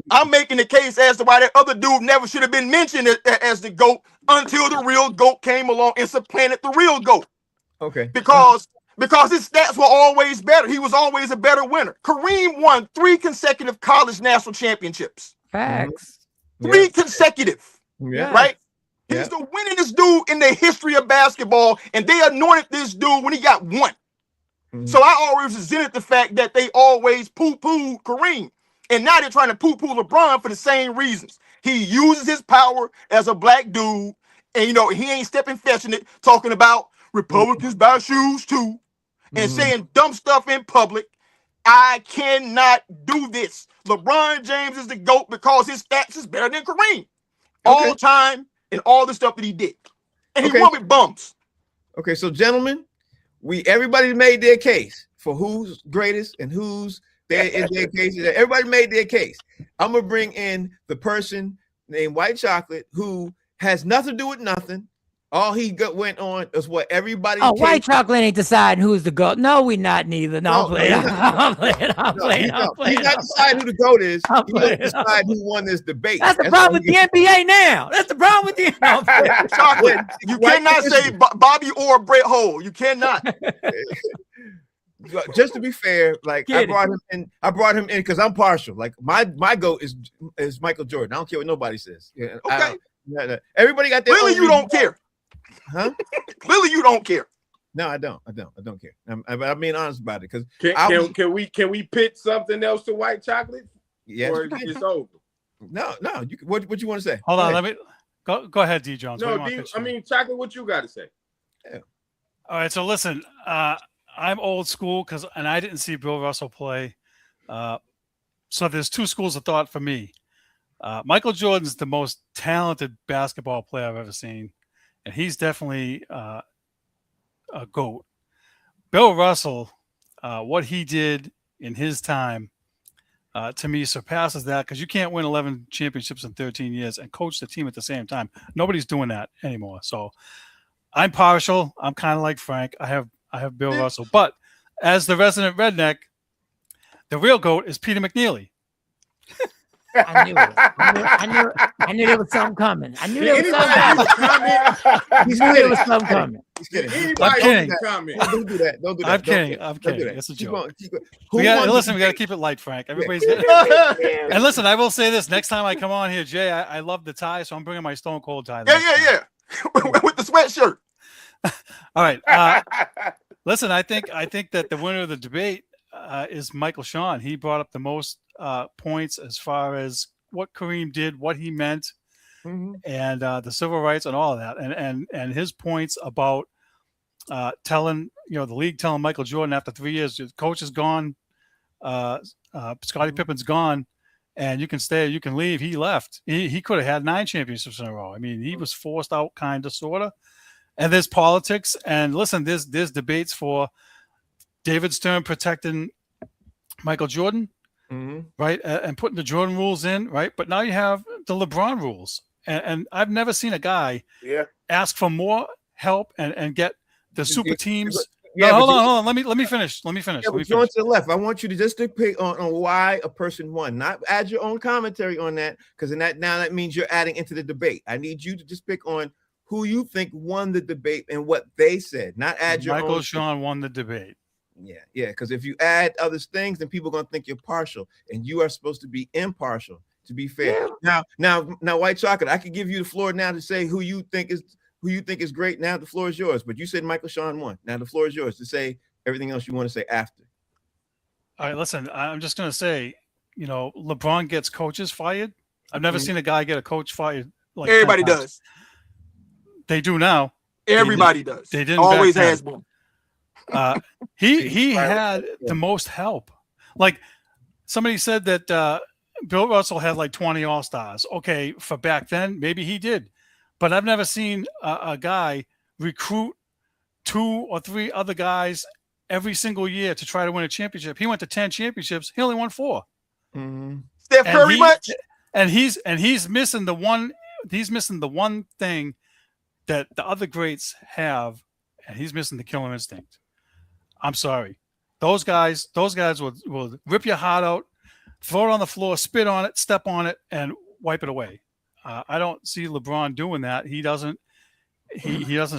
I'm making the case as to why that other dude never should have been mentioned as the GOAT until the real GOAT came along and supplanted the real GOAT. Okay. Because his stats were always better. He was always a better winner. Kareem won 3 consecutive college national championships. Facts. 3 consecutive. Yeah. Right? He's the winningest dude in the history of basketball, and they anointed this dude when he got 1. So I always resented the fact that they always poo-pooed Kareem. And now they're trying to poo-poo LeBron for the same reasons. He uses his power as a black dude, and he ain't stepping fetching it, talking about Republicans buy shoes too, and saying dumb stuff in public. I cannot do this. LeBron James is the GOAT because his stats is better than Kareem. All time and all the stuff that he did. And he won with bums. Okay, so gentlemen, everybody made their case for who's greatest and who's there in their case. Everybody made their case. I'm gonna bring in the person named White Chocolate who has nothing to do with nothing. All he went on is what everybody. Oh, White Chocolate ain't deciding who's the GOAT. No, we not neither. No, I'm playing. He's not deciding who the GOAT is. He don't decide who won this debate. That's the problem with the NBA now. That's the problem with the Chocolate. You cannot say Bobby or Brett Hull. You cannot. Just to be fair, like I brought him in because I'm partial. Like my GOAT is Michael Jordan. I don't care what nobody says. Okay. Everybody got their Really, you don't care. Huh? Clearly, you don't care. No, I don't care. I'm being honest about it because Can we pitch something else to white chocolate? yes, Or you can. it's over. No. What you want to say? Hold Go on, ahead. let me go ahead, D Jones. No, chocolate. What you got to say? All right, so listen, I'm old school and I didn't see Bill Russell play. So there's two schools of thought for me. Michael Jordan's the most talented basketball player I've ever seen, and he's definitely a GOAT. Bill Russell, what he did in his time, to me, surpasses that because you can't win 11 championships in 13 years and coach the team at the same time. Nobody's doing that anymore. So I'm partial. I'm kind of like Frank. I have Bill Russell. But as the resident redneck, the real GOAT is Peter McNeely. I knew it. I knew there was something coming. I knew there was something coming. You knew there was something coming. He's kidding. I'm kidding. Don't do that. Don't do that. I'm kidding. Don't I'm do kidding. that. It's a Keep joke. going, keep going. We got to keep it light, Frank. Everybody's and listen, I will say this. Next time I come on here, Jay, I love the tie, so I'm bringing my Stone Cold tie. Yeah. With the sweatshirt. All right. Listen, I think that the winner of the debate is Michael Shawn. He brought up the most points as far as what Kareem did, what he meant, and the civil rights and all of that, and his points about telling the league telling Michael Jordan after 3 years, the coach is gone, Scottie Pippen's gone, and you can stay, you can leave. He left. He could have had 9 championships in a row. I mean, he was forced out, kind of, sort of. And there's politics, and listen, there's debates for David Stern protecting Michael Jordan, right, and putting the Jordan rules in, right. But now you have the LeBron rules, and I've never seen a guy ask for more help and get the super teams. Yeah, hold on. Let me finish. Let me finish. Going to the left. I want you to just to pick on why a person won, not add your own commentary on that, because that means you're adding into the debate. I need you to just pick on who you think won the debate and what they said, not add your own. Michael Shawn won the debate. Yeah. Because if you add other things, then people are going to think you're partial, and you are supposed to be impartial. To be fair. Yeah. Now, White Chocolate, I could give you the floor now to say who you think is great. Now the floor is yours. But you said Michael Shawn won. Now the floor is yours to say everything else you want to say after. All right, listen. I'm just going to say, LeBron gets coaches fired. I've never seen a guy get a coach fired. Like everybody does. They do now. Everybody does. They didn't. Always has been. He had the most help. Like somebody said that Bill Russell had like 20 All-Stars. Okay, for back then, maybe he did. But I've never seen a guy recruit 2 or 3 other guys every single year to try to win a championship. He went to 10 championships. He only won 4. Steph Curry much? And he's missing the one. He's missing the one thing that the other greats have, and he's missing the killer instinct. I'm sorry. Those guys will rip your heart out, throw it on the floor, spit on it, step on it, and wipe it away. I don't see LeBron doing that. He doesn't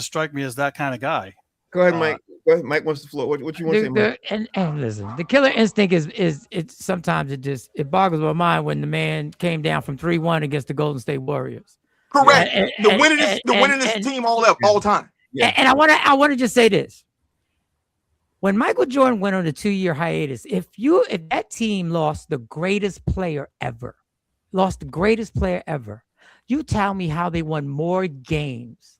strike me as that kind of guy. Go ahead, Mike. Go ahead. Mike wants the floor. What you want to say, Mike? And listen, the killer instinct is sometimes it boggles my mind when the man came down from 3-1 against the Golden State Warriors. Correct. The winningest team all time. Yeah. And I want to just say this. When Michael Jordan went on a 2-year hiatus, if that team lost the greatest player ever, you tell me how they won more games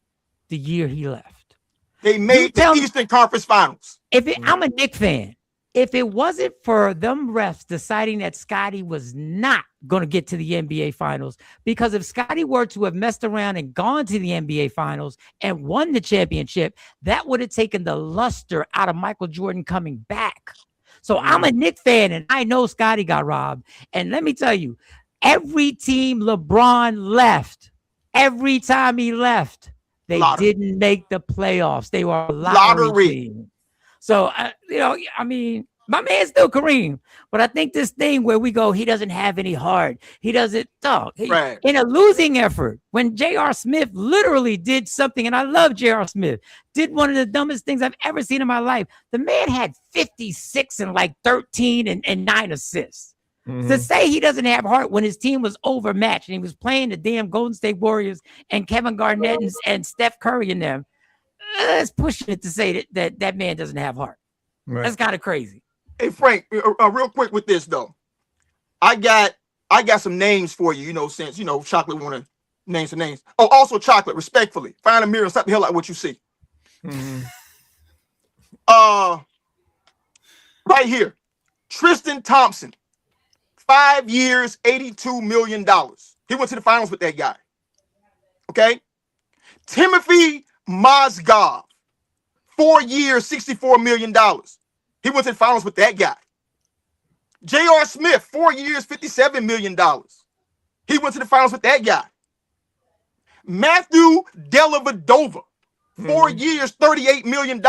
the year he left. They made the Eastern Conference Finals. I'm a Knicks fan. If it wasn't for them refs deciding that Scottie was not going to get to the NBA Finals, because if Scottie were to have messed around and gone to the NBA Finals and won the championship, that would have taken the luster out of Michael Jordan coming back. So I'm a Knicks fan, and I know Scottie got robbed. And let me tell you, every team LeBron left, every time he left, they didn't make the playoffs. They were a lottery team. So, I mean, my man's still Kareem, but I think this thing where we go, he doesn't have any heart. He doesn't talk. In a losing effort, when J.R. Smith literally did something, and I love J.R. Smith, did one of the dumbest things I've ever seen in my life. The man had 56 and like 13 and 9 assists. To say he doesn't have heart when his team was overmatched and he was playing the damn Golden State Warriors and Kevin Garnett and Steph Curry and them. That's pushing it to say that man doesn't have heart. Right. That's kind of crazy. Hey Frank, real quick with this though, I got some names for you. Since Chocolate want to name some names. Oh, also Chocolate, respectfully, find a mirror and stop the hell out what you see. Mm-hmm. Right here, Tristan Thompson, 5 years, $82 million. He went to the finals with that guy. Okay, Timothy Mozgov, 4 years, $64 million. He went to the finals with that guy. J.R. Smith, 4 years, $57 million. He went to the finals with that guy. Matthew Dellavedova, 4 years, $38 million.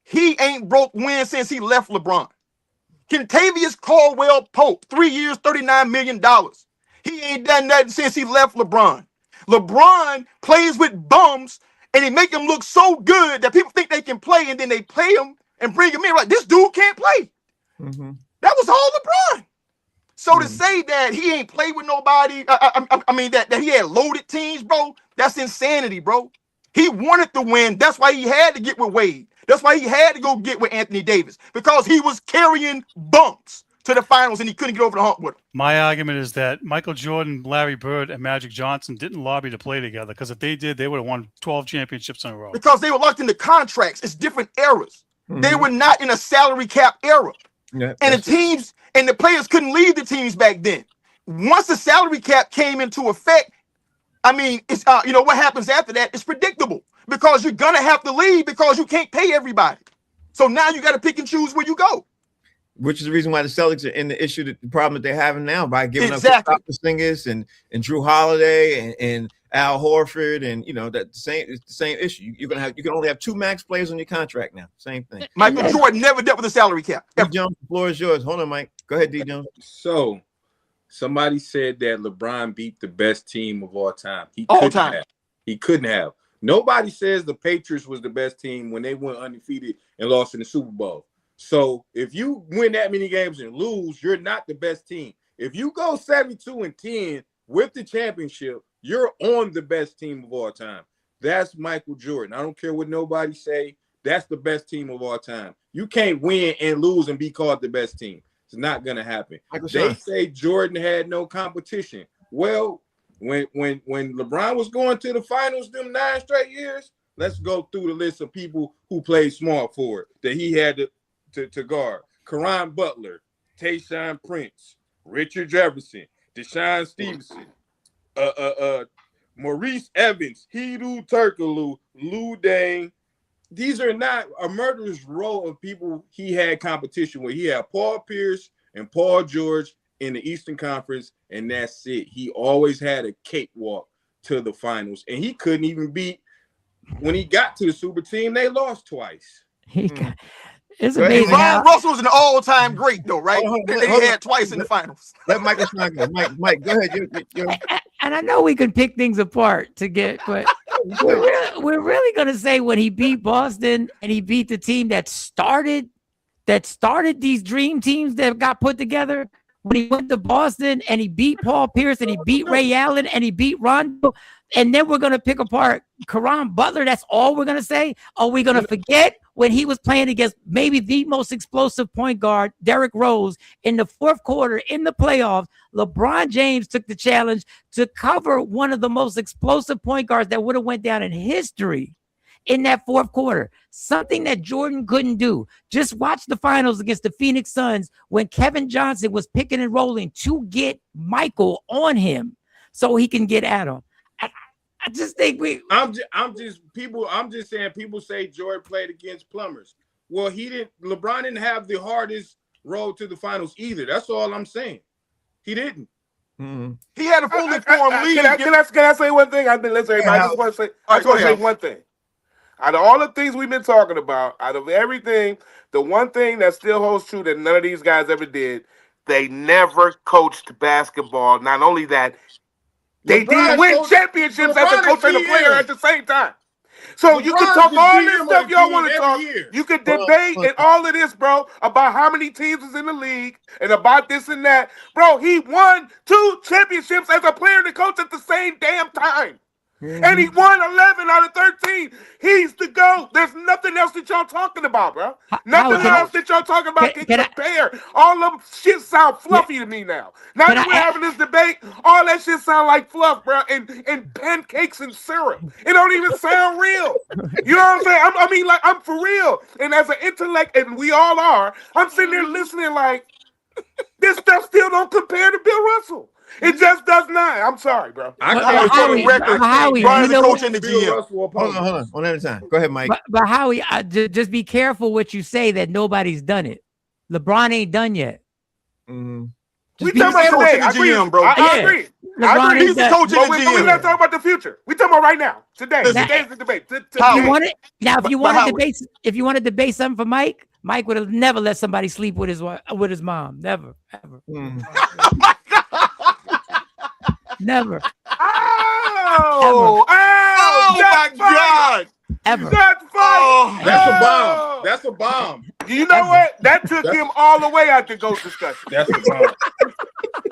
He ain't broke win since he left LeBron. Kentavious Caldwell-Pope, 3 years, $39 million. He ain't done nothing since he left LeBron. LeBron plays with bums, and he make them look so good that people think they can play, and then they play him and bring him in. Like, this dude can't play. Mm-hmm. That was all LeBron. So to say that he ain't played with nobody, I mean that he had loaded teams, bro, that's insanity, bro. He wanted to win. That's why he had to get with Wade. That's why he had to go get with Anthony Davis, because he was carrying bumps to the finals and he couldn't get over the hump with him. My argument is that Michael Jordan, Larry Bird, and Magic Johnson didn't lobby to play together, because if they did, they would have won 12 championships in a row. Because they were locked into contracts. It's different eras. Mm-hmm. They were not in a salary cap era. Yeah, and the teams and the players couldn't leave the teams back then. Once the salary cap came into effect, I mean, it's what happens after that is predictable, because you're gonna have to leave because you can't pay everybody. So now you got to pick and choose where you go. Which is the reason why the Celtics are in the problem that they're having now, by giving up Porzingis and Drew Holiday and Al Horford, and it's the same issue. You can only have 2 max players on your contract now. Same thing. Michael Jordan never dealt with a salary cap. D. Jones, the floor is yours. Hold on, Mike. Go ahead, D. Jones. So somebody said that LeBron beat the best team of all time. He couldn't have. Nobody says the Patriots was the best team when they went undefeated and lost in the Super Bowl. So if you win that many games and lose, you're not the best team. If you go 72-10 with the championship, you're on the best team of all time. That's Michael Jordan. I don't care what nobody say. That's the best team of all time. You can't win and lose and be called the best team. It's not going to happen. They say Jordan had no competition. Well, when LeBron was going to the finals them 9 straight years, let's go through the list of people who played small forward that he had to guard. Caron Butler, Tayshaun Prince, Richard Jefferson, Deshaun Stevenson, Maurice Evans, Hedo Turkoglu, Lou Dang. These are not a murderous row of people he had competition with. He had Paul Pierce and Paul George in the Eastern Conference, and that's it. He always had a cakewalk to the finals, and he couldn't even beat when he got to the Super Team. They lost twice. It's amazing. Ron Russell's an all-time great, though, right? They had twice in the finals. Let Michael Stein go. Mike, go ahead. And I know we can pick things apart to get, but we're really going to say when he beat Boston and he beat the team that started these dream teams that got put together. When he went to Boston and he beat Paul Pierce and he beat Ray Allen and he beat Rondo, and then we're going to pick apart Caron Butler. That's all we're going to say. Are we going to forget when he was playing against maybe the most explosive point guard, Derrick Rose, in the fourth quarter in the playoffs? LeBron James took the challenge to cover one of the most explosive point guards that would have went down in history in that fourth quarter, something that Jordan couldn't do. Just watch the finals against the Phoenix Suns when Kevin Johnson was picking and rolling to get Michael on him so he can get at him. I just think I'm just saying people say Jordan played against plumbers. Well, LeBron didn't have the hardest road to the finals either. That's all I'm saying. He didn't. Mm-hmm. He had a fully formed league. Can I say one thing? I just want to say one thing. Out of all the things we've been talking about, out of everything, the one thing that still holds true that none of these guys ever did, they never coached basketball. Not only that, they did win championships as a coach and a player at the same time. So you can talk all this stuff y'all want to talk. You can debate and all of this, bro, about how many teams is in the league and about this and that. Bro, he won 2 championships as a player and a coach at the same damn time. And he won 11 out of 13. He's the GOAT. There's nothing else that y'all talking about, bro. Nothing else that y'all talking about can compare. All of them shit sound fluffy to me now. Now that we're having this debate, all that shit sound like fluff, bro, and pancakes and syrup. It don't even sound real. You know what I'm saying? I mean, like, I'm for real. And as an intellect, and we all are, I'm sitting there listening like, this stuff still don't compare to Bill Russell. It just does not. I'm sorry, bro. Howie, Brian's the coach and the GM. Hold on. One at a time. Go ahead, Mike. But Howie, just be careful what you say that nobody's done it. LeBron ain't done yet. Mm-hmm. We talking about today. I agree. GM, bro. I agree. LeBron He's the coach and the GM. We're not talking about the future. We talking about right now. Today. Today's the debate. If you want to debate something for Mike would have never let somebody sleep with his mom. Never, ever. Never. Oh my God. Ever. That's fine. That's a bomb. That's a bomb. You know what? That took him all the way out the GOAT discussion. That's a bomb.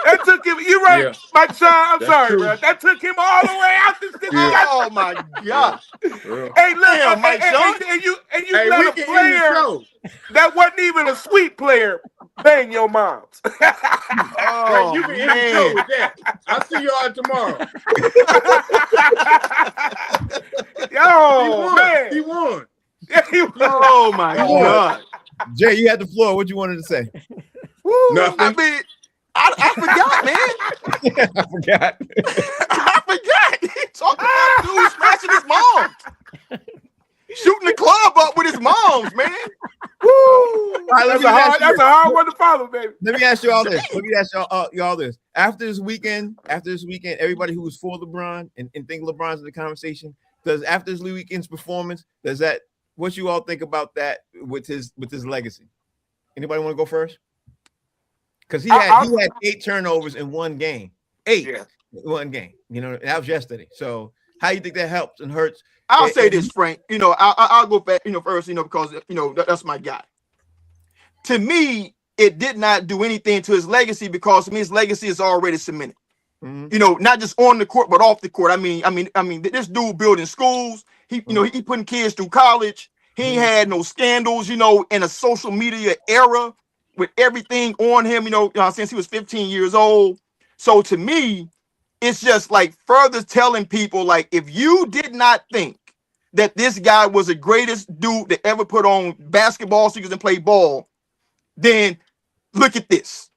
That took him. You're right, Mike Sean. I'm That's sorry, true. bro. That took him all the way out this discussion. Oh my God. Hey, look, Mike Sean. and you Hey, let we a can end the player show. that wasn't even a sweet player bang your moms. Oh, You can end the show with that. I'll see y'all tomorrow. Yo, man. He won. Yeah, he won. Oh my God. Jay, you had the floor. What you wanted to say? Nothing. I mean, I forgot, man. I forgot. I forgot. He talking about dude smashing his mom. Shooting the club up with his moms, man. Woo. All right, That's a hard one to follow, baby. Let me ask you all this. Y'all this. After this weekend, everybody who was for LeBron and think LeBron's in the conversation, after this weekend's performance, what you all think about that with his legacy? Anybody want to go first? Because he had 8 turnovers in one game. 8 in one game. You know, that was yesterday. So how you think that helps and hurts? I'll say this, Frank. You know, I'll go back, first, because, that's my guy. To me, it did not do anything to his legacy because to me, his legacy is already cemented. Mm-hmm. Not just on the court, but off the court. I mean, this dude building schools. He putting kids through college. He ain't had no scandals, in a social media era with everything on him, since he was 15 years old. So to me, it's just like further telling people, like, if you did not think that this guy was the greatest dude that ever put on basketball sneakers and play ball, then look at this.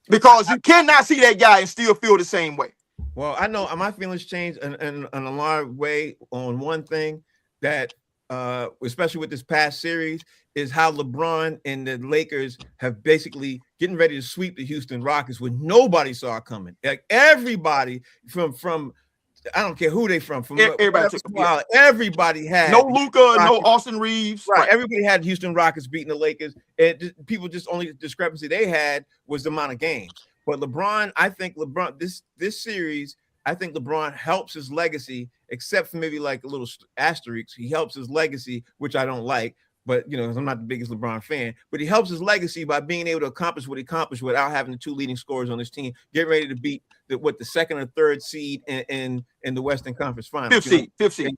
Because you cannot see that guy and still feel the same way. Well, I know my feelings changed in a large way on one thing that, especially with this past series, is how LeBron and the Lakers have basically getting ready to sweep the Houston Rockets when nobody saw it coming. Like everybody from I don't care who they from everybody had no Luka, no Austin Reeves. Right. Everybody had Houston Rockets beating the Lakers. And people just only discrepancy they had was the amount of games. But LeBron, I think this series, I think LeBron helps his legacy, except for maybe like a little asterisk. He helps his legacy, which I don't like. But, I'm not the biggest LeBron fan, but he helps his legacy by being able to accomplish what he accomplished without having the 2 leading scorers on his team, get ready to beat the 2nd or 3rd seed in the Western Conference Finals. 5th seed.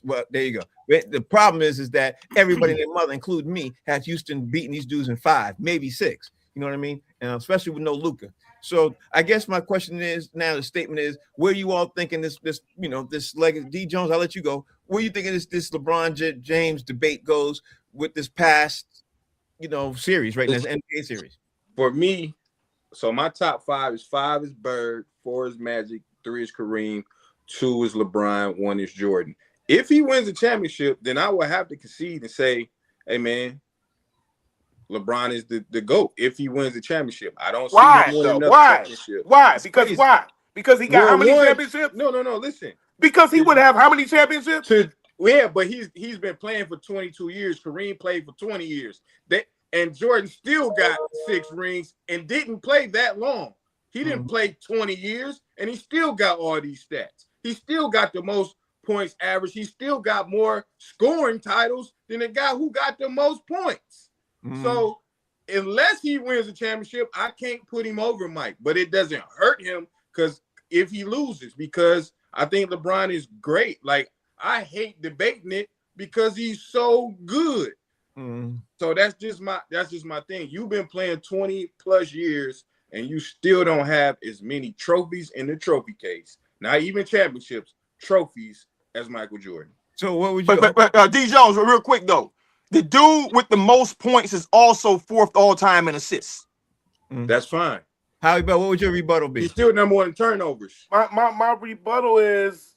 Well, there you go. The problem is that everybody and their mother, including me, has Houston beating these dudes in 5, maybe 6. You know what I mean? And especially with no Luka. So I guess my question is now, the statement is, where you all thinking this legacy? D Jones, I'll let you go. Where you thinking this LeBron James debate goes with this past, series right now, this NBA series? For me, so my top 5 is 5 is Bird, 4 is Magic, 3 is Kareem, 2 is LeBron, 1 is Jordan. If he wins the championship, then I will have to concede and say, hey man, LeBron is the GOAT if he wins the championship. I don't see him winning another championship. Why? Because he got how many championships? No, listen. Because he would have how many championships? But he's been playing for 22 years. Kareem played for 20 years. And Jordan still got 6 rings and didn't play that long. He didn't play 20 years, and he still got all these stats. He still got the most points average. He still got more scoring titles than the guy who got the most points. So unless he wins the championship, I can't put him over Mike. But it doesn't hurt him if he loses, because I think LeBron is great. Like, I hate debating it because he's so good. So that's just my thing. You've been playing 20 plus years and you still don't have as many trophies in the trophy case. Not even championships, trophies as Michael Jordan. So what would you? But D Jones, real quick though, the dude with the most points is also 4th all time in assists. That's fine. Howie Bell, what would your rebuttal be? He's still number one in turnovers. My rebuttal is,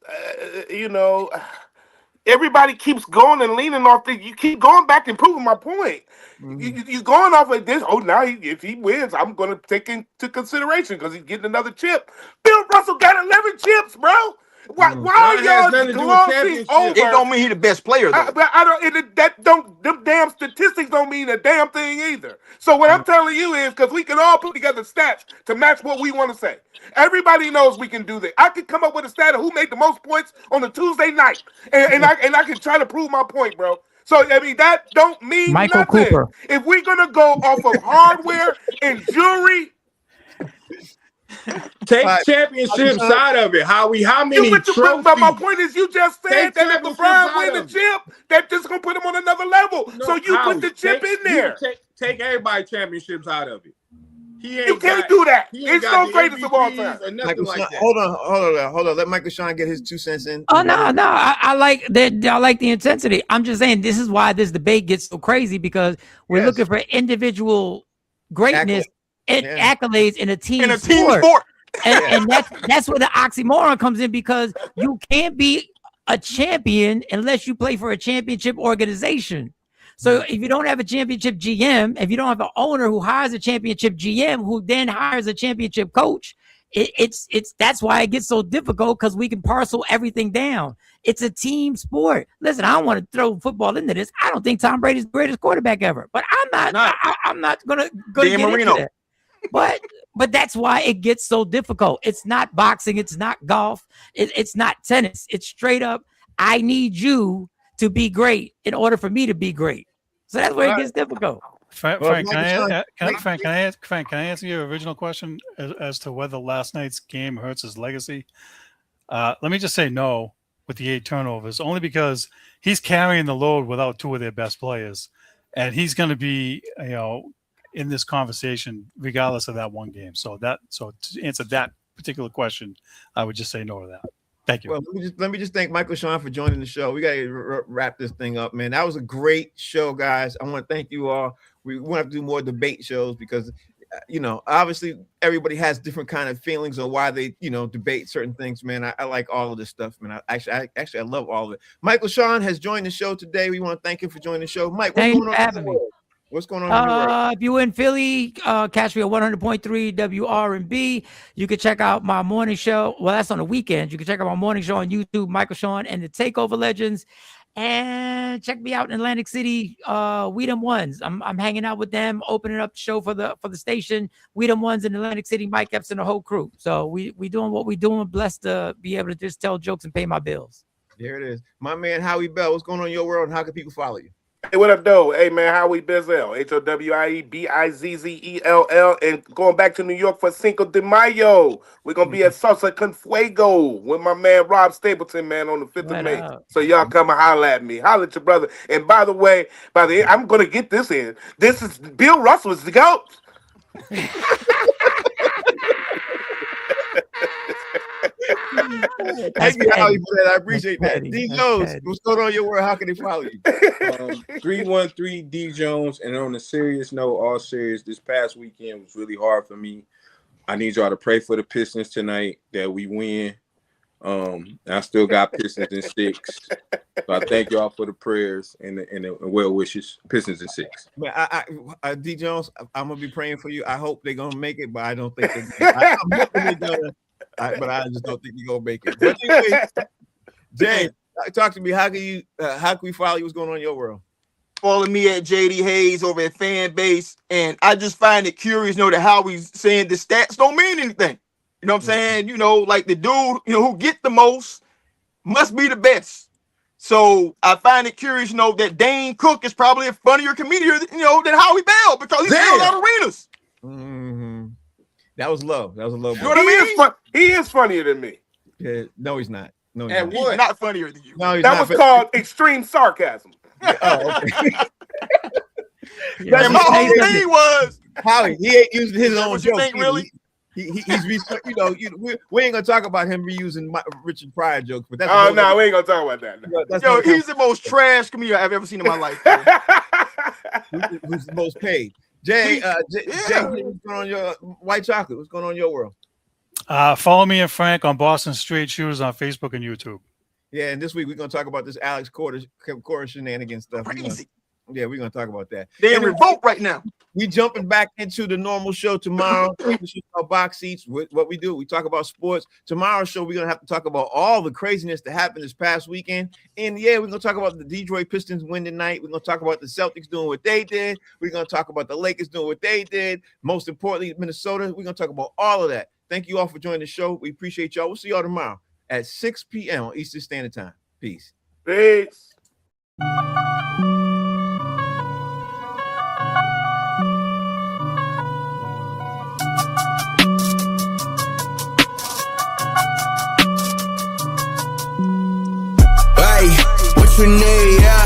everybody keeps going and leaning off the. You keep going back and proving my point. You're going off of this. Oh, now if he wins, I'm going to take into consideration because he's getting another chip. Bill Russell got 11 chips, bro. Why are y'all glossing over? It don't mean he's the best player though. Them damn statistics don't mean a damn thing either. So what I'm telling you is because we can all put together stats to match what we want to say. Everybody knows we can do that. I could come up with a stat of who made the most points on a Tuesday night, and I can try to prove my point, bro. So I mean that don't mean Michael nothing. Cooper. If we're gonna go off of hardware and jewelry. Take championships out of it. How many trophies? But my point is, you just said that if LeBron win the of chip, that's just gonna put him on another level. No, so you put the chip in there. Take everybody championships out of it. You can't do that. It's no greatest of all time. Hold on. Let Michael Sean get his 2 cents in. Oh no. I like that. I like the intensity. I'm just saying this is why this debate gets so crazy because we're looking for individual greatness and accolades in a team sport. And that's where the oxymoron comes in because you can't be a champion unless you play for a championship organization. So if you don't have a championship GM, if you don't have an owner who hires a championship GM who then hires a championship coach, it's that's why it gets so difficult because we can parcel everything down. It's a team sport. Listen, I don't want to throw football into this. I don't think Tom Brady's the greatest quarterback ever, but I'm not gonna get into that. But that's why it gets so difficult. It's not boxing. It's not golf. It's not tennis. It's straight up. I need you to be great in order for me to be great. So that's where it gets difficult. Frank, can I answer your original question as to whether last night's game hurts his legacy? Let me just say no with the 8 turnovers, only because he's carrying the load without 2 of their best players, and he's going to be, in this conversation regardless of that one game. So to answer that particular question, I would just say no to that. Thank you. Well, let me just thank Michael Sean for joining the show. We got to wrap this thing up, man. That was a great show, guys. I want to thank you all. We want to have to do more debate shows because, obviously everybody has different kind of feelings on why they, debate certain things, man. I like all of this stuff, man. I love all of it. Michael Sean has joined the show today. We want to thank him for joining the show. Mike, what's going on? What's going on? If you're in Philly, catch me at 100.3 WRNB. You can check out my morning show. Well, that's on the weekends. You can check out my morning show on YouTube, Michael Sean and the Takeover Legends. And check me out in Atlantic City, We Them Ones. I'm hanging out with them, opening up the show for the station. We Them Ones in Atlantic City, Mike Epps and the whole crew. So we doing what we doing. Blessed to be able to just tell jokes and pay my bills. There it is. My man, Howie Bell, what's going on in your world and how can people follow you? Hey, what up, though? Hey, man, Howie Bizzell, HOWIEBIZZELL, and going back to New York for Cinco de Mayo. We're going to be at Salsa Con Fuego with my man Rob Stapleton, man, on the 5th of May. So y'all come and holler at me. Holler at your brother. And by the way, I'm going to get this in. This is Bill Russell's the GOAT. Thank you, Howie, for that. I appreciate that. D Jones, what's going on in your world? How can they follow you? 313 D Jones. And on a serious note, all serious, this past weekend was really hard for me. I need y'all to pray for the Pistons tonight that we win. I still got Pistons in 6. So I thank y'all for the prayers and the well wishes. Pistons in 6. Man, D Jones, I'm gonna be praying for you. I hope they're gonna make it, but I don't think I'm hoping they're gonna. But I just don't think you're gonna make it. But anyway, Jay, talk to me. How can we follow you? What's going on in your world? Follow me at JD Hayes over at Fanbase, and I just find it curious, that Howie's saying the stats don't mean anything. You know what I'm saying? Like the dude, who get the most must be the best. So I find it curious, that Dane Cook is probably a funnier comedian, than Howie Bell because he sells out arenas. Mm-hmm. That was low. You know what I mean? He is funnier than me. Yeah, no, he's not. No, he's At not. what? He's not funnier than you. No, he's That not. was called extreme sarcasm. Oh, okay. Yeah, And let my me tell whole you something. thing was, Howie, he ain't using his own what you jokes. think, either. really? We ain't gonna talk about him reusing Richard Pryor jokes, but that's Oh no, we ain't gonna talk about that. that's Yo, not he's the most trash comedian I've ever seen in my life. Bro. who's the most paid. Jay, Jay, Yeah. what's going on your white chocolate? What's going on in your world? Follow me and Frank on Boston Straight Shooters on Facebook and YouTube. Yeah, and this week we're gonna talk about this Alex Corder shenanigans stuff. Crazy. We're gonna talk about that. They're in And then revolt right now. we jumping back into the normal show tomorrow. This is our box seats. What we do, we talk about sports. Tomorrow's show, we're gonna have to talk about all the craziness that happened this past weekend. And yeah, we're gonna talk about the Detroit Pistons win tonight. We're gonna talk about the Celtics doing what they did. We're gonna talk about the Lakers doing what they did. Most importantly, Minnesota. We're gonna talk about all of that. Thank you all for joining the show. We appreciate y'all. We'll see y'all tomorrow at 6 p.m. on Eastern Standard Time. Peace. Peace. Hey, what you need, yeah.